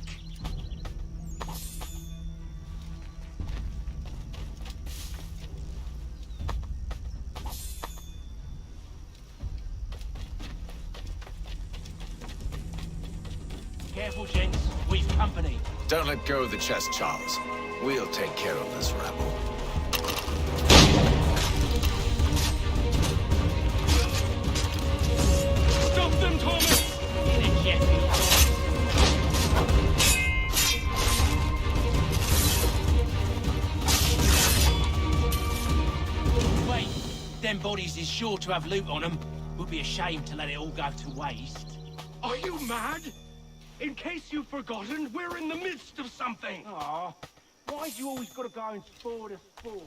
Careful, gents. We've company. Don't let go of the chest, Charles. We'll take care of this rabble. Stop them, Thomas! Wait, them bodies is sure to have loot on them. Would be a shame to let it all go to waste. Are you mad? In case you've forgotten, we're in the midst of something. Aw, why's you always got to go and spoil the sport?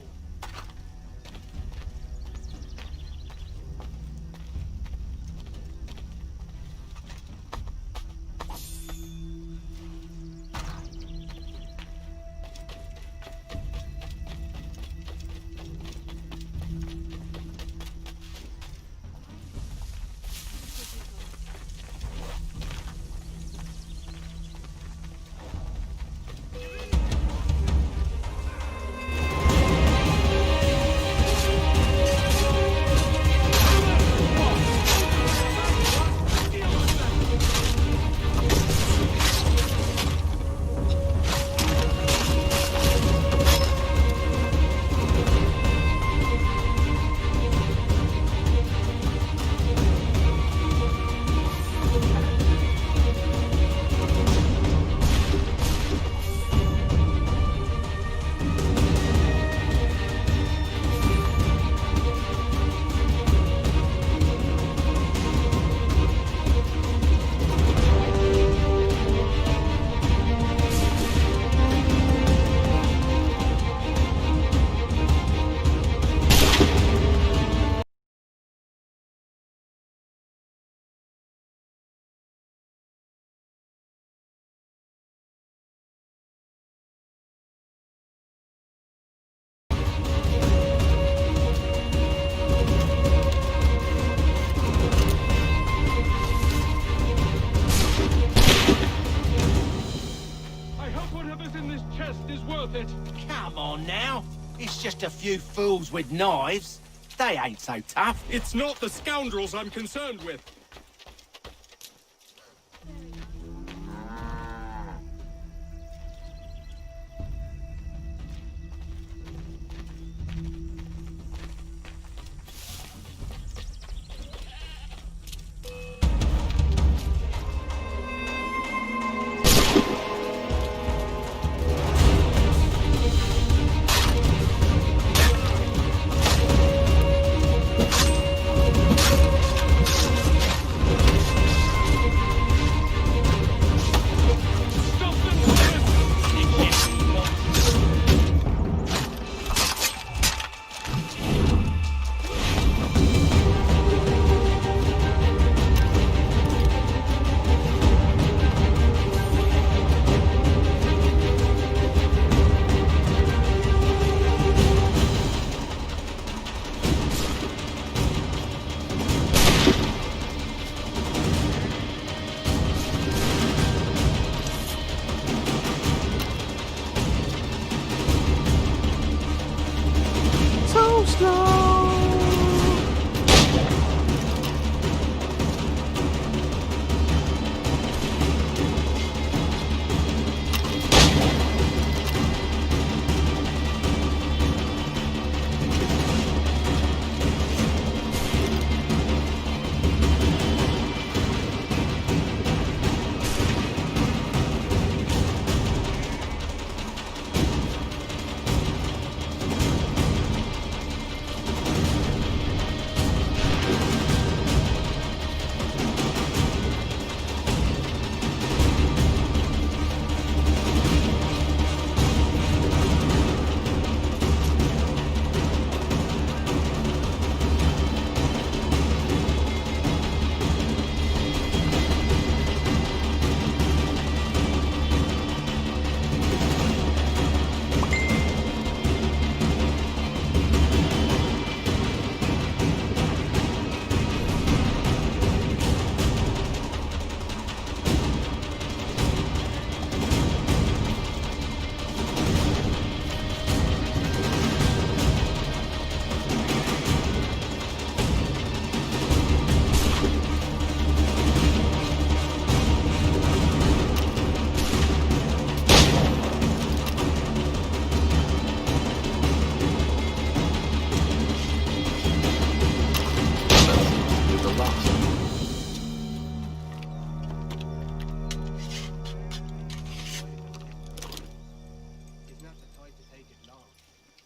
just a few fools with knives. They ain't so tough. It's not the scoundrels I'm concerned with.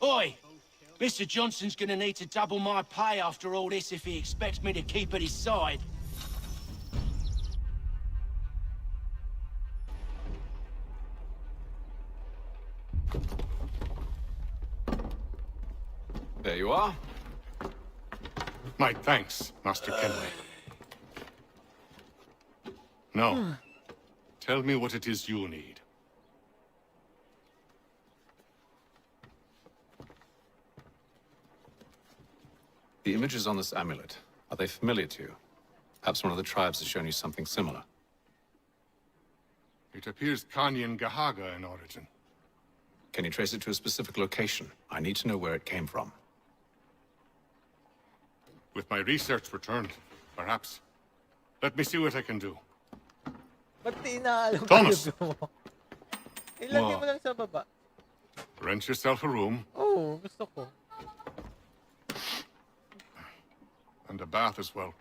Oi! Mr. Johnson's gonna need to double my pay after all this if he expects me to keep at his side. There you are. My thanks, Master Kenway. Now, tell me what it is you need. The images on this amulet, are they familiar to you? Perhaps one of the tribes has shown you something similar. It appears Kanyan Gahaga in origin. Can you trace it to a specific location? I need to know where it came from. With my research returned, perhaps. Let me see what I can do. Ba't inaalok Thomas! mo? Ilagay Wow. mo lang sa baba. Rent yourself a room Oo, gusto ko. and a bath as well.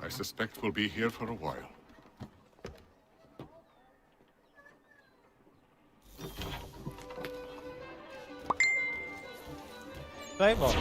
I suspect we'll be here for a while. Try mo.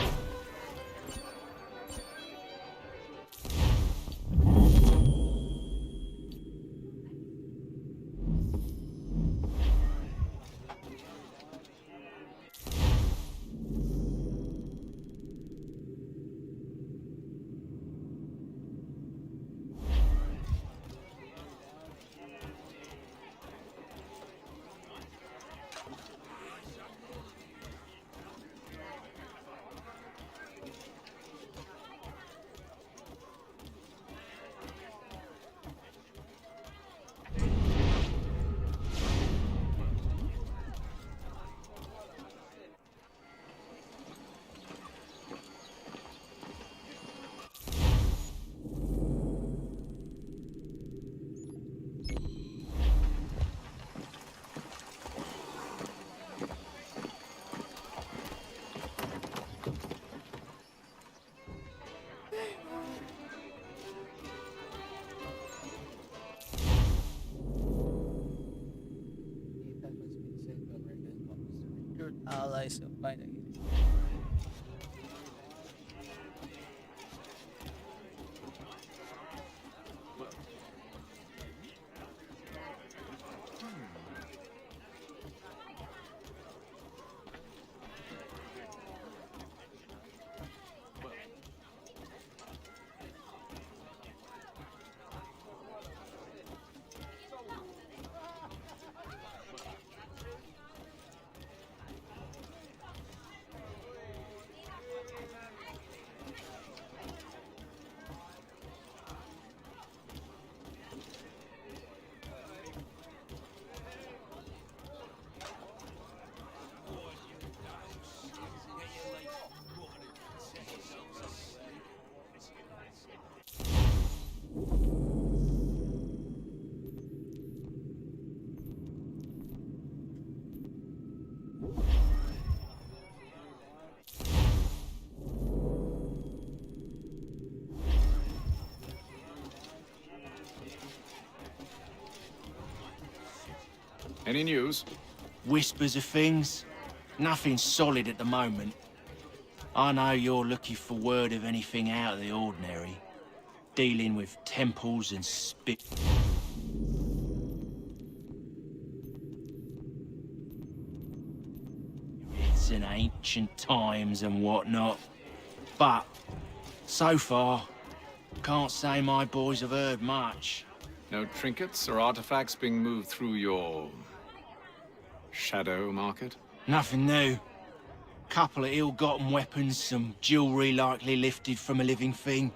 supply lagi. Any news? Whispers of things. Nothing solid at the moment. I know you're looking for word of anything out of the ordinary. Dealing with temples and spit. It's in ancient times and whatnot. But, so far, can't say my boys have heard much. No trinkets or artifacts being moved through your shadow market? Nothing new. Couple of ill-gotten weapons, some jewelry likely lifted from a living thing.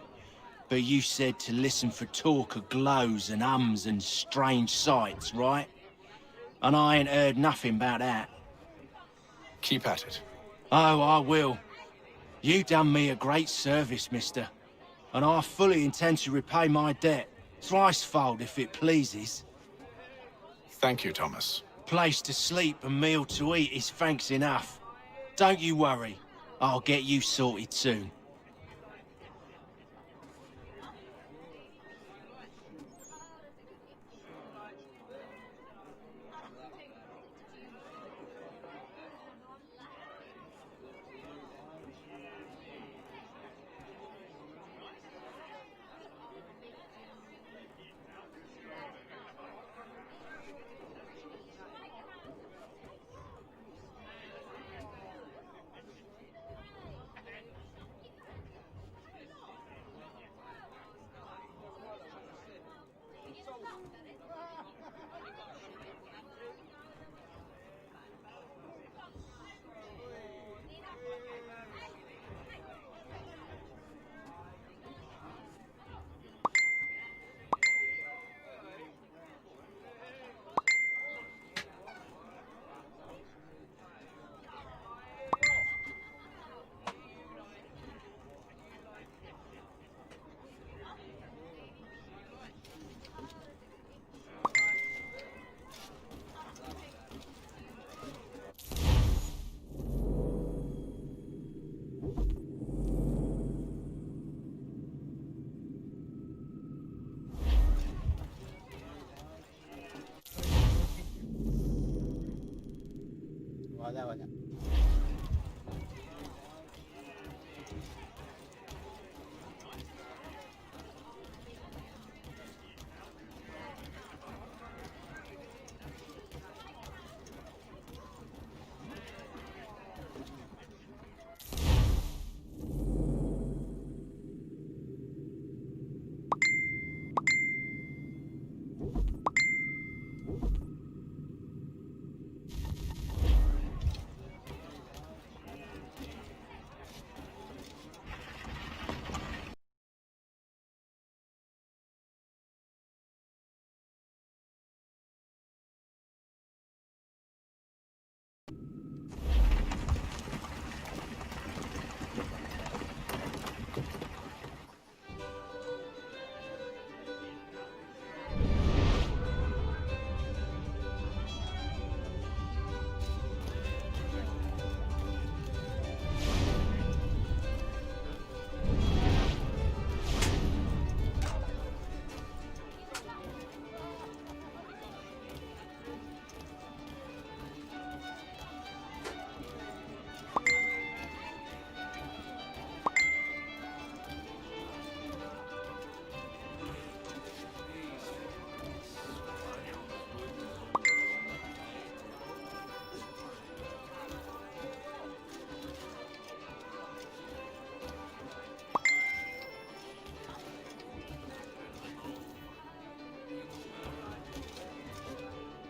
But you said to listen for talk of glows and ums and strange sights, right? And I ain't heard nothing about that. Keep at it. Oh, I will. You done me a great service, mister. And I fully intend to repay my debt. Thricefold, if it pleases. Thank you, Thomas. Place to sleep and meal to eat is thanks enough. Don't you worry. I'll get you sorted soon. Wala.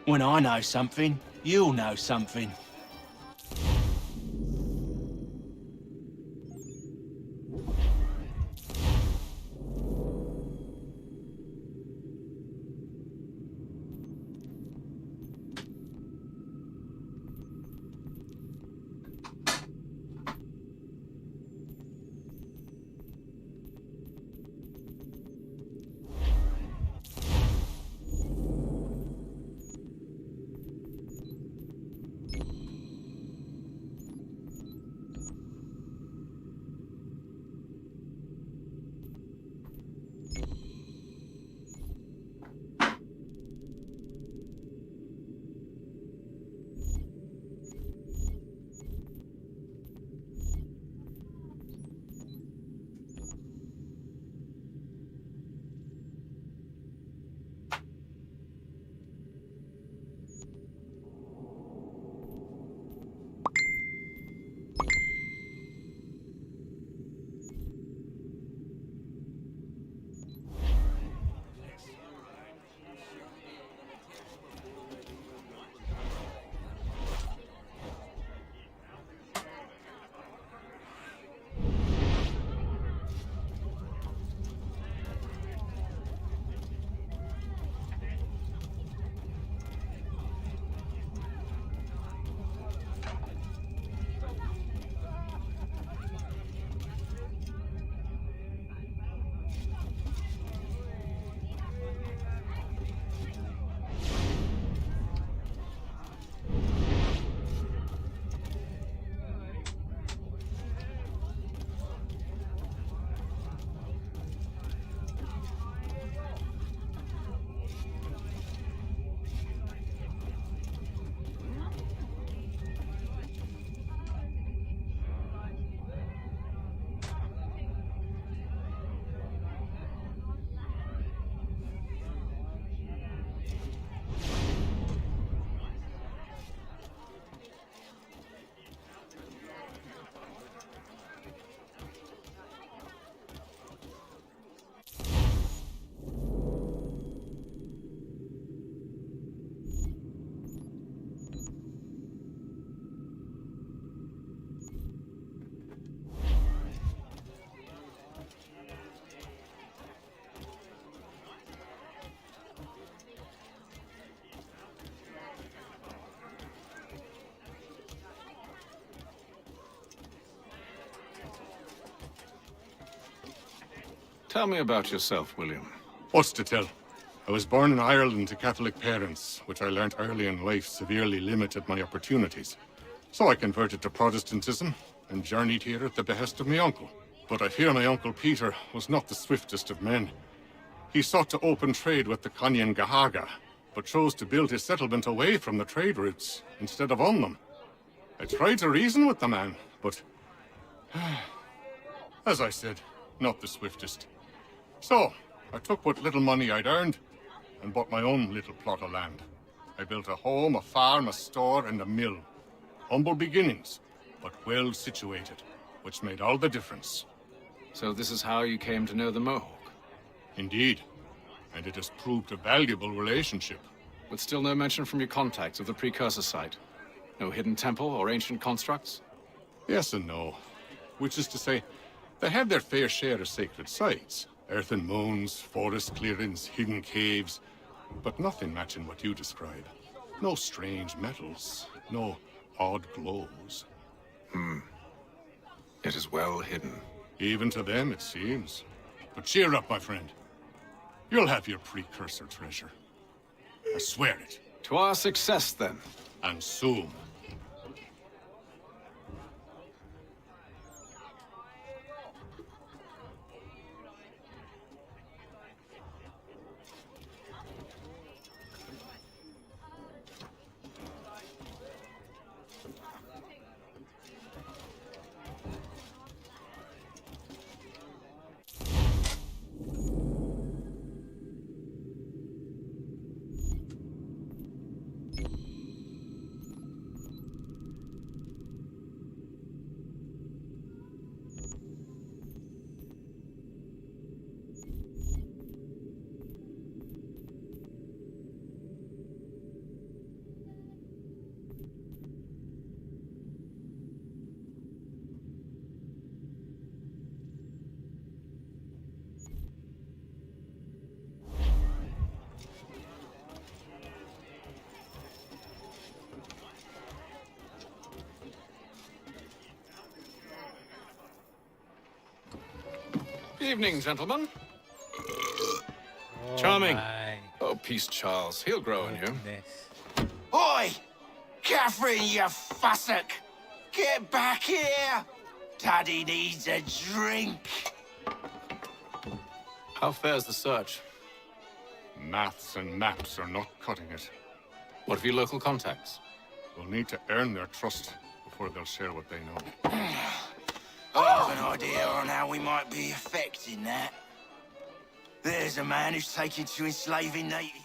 When I know something, you'll know something. Tell me about yourself, William. What's to tell? I was born in Ireland to Catholic parents, which I learnt early in life severely limited my opportunities. So I converted to Protestantism and journeyed here at the behest of my uncle. But I fear my uncle Peter was not the swiftest of men. He sought to open trade with the Conyan Gahaga, but chose to build his settlement away from the trade routes instead of on them. I tried to reason with the man, but as I said, not the swiftest. So, I took what little money I'd earned and bought my own little plot of land. I built a home, a farm, a store, and a mill. Humble beginnings, but well situated, which made all the difference. So this is how you came to know the Mohawk? Indeed, and it has proved a valuable relationship. But still no mention from your contacts of the precursor site? No hidden temple or ancient constructs? Yes and no. Which is to say, they have their fair share of sacred sites. Earthen moons, forest clearings, hidden caves, but nothing matching what you describe. No strange metals, no odd glows. It is well hidden. Even to them, it seems. But cheer up, my friend. You'll have your precursor treasure. I swear it. To our success, then. And soon. Evening, gentlemen. Charming. Oh, peace, Charles. He'll grow on you. Oi! Catherine, you fussock! Get back here! Daddy needs a drink. How fares the search? Maths and maps are not cutting it. What of your local contacts? We'll need to earn their trust before they'll share what they know. I have an idea on how we might be affecting that. There's a man who's taken to enslaving native...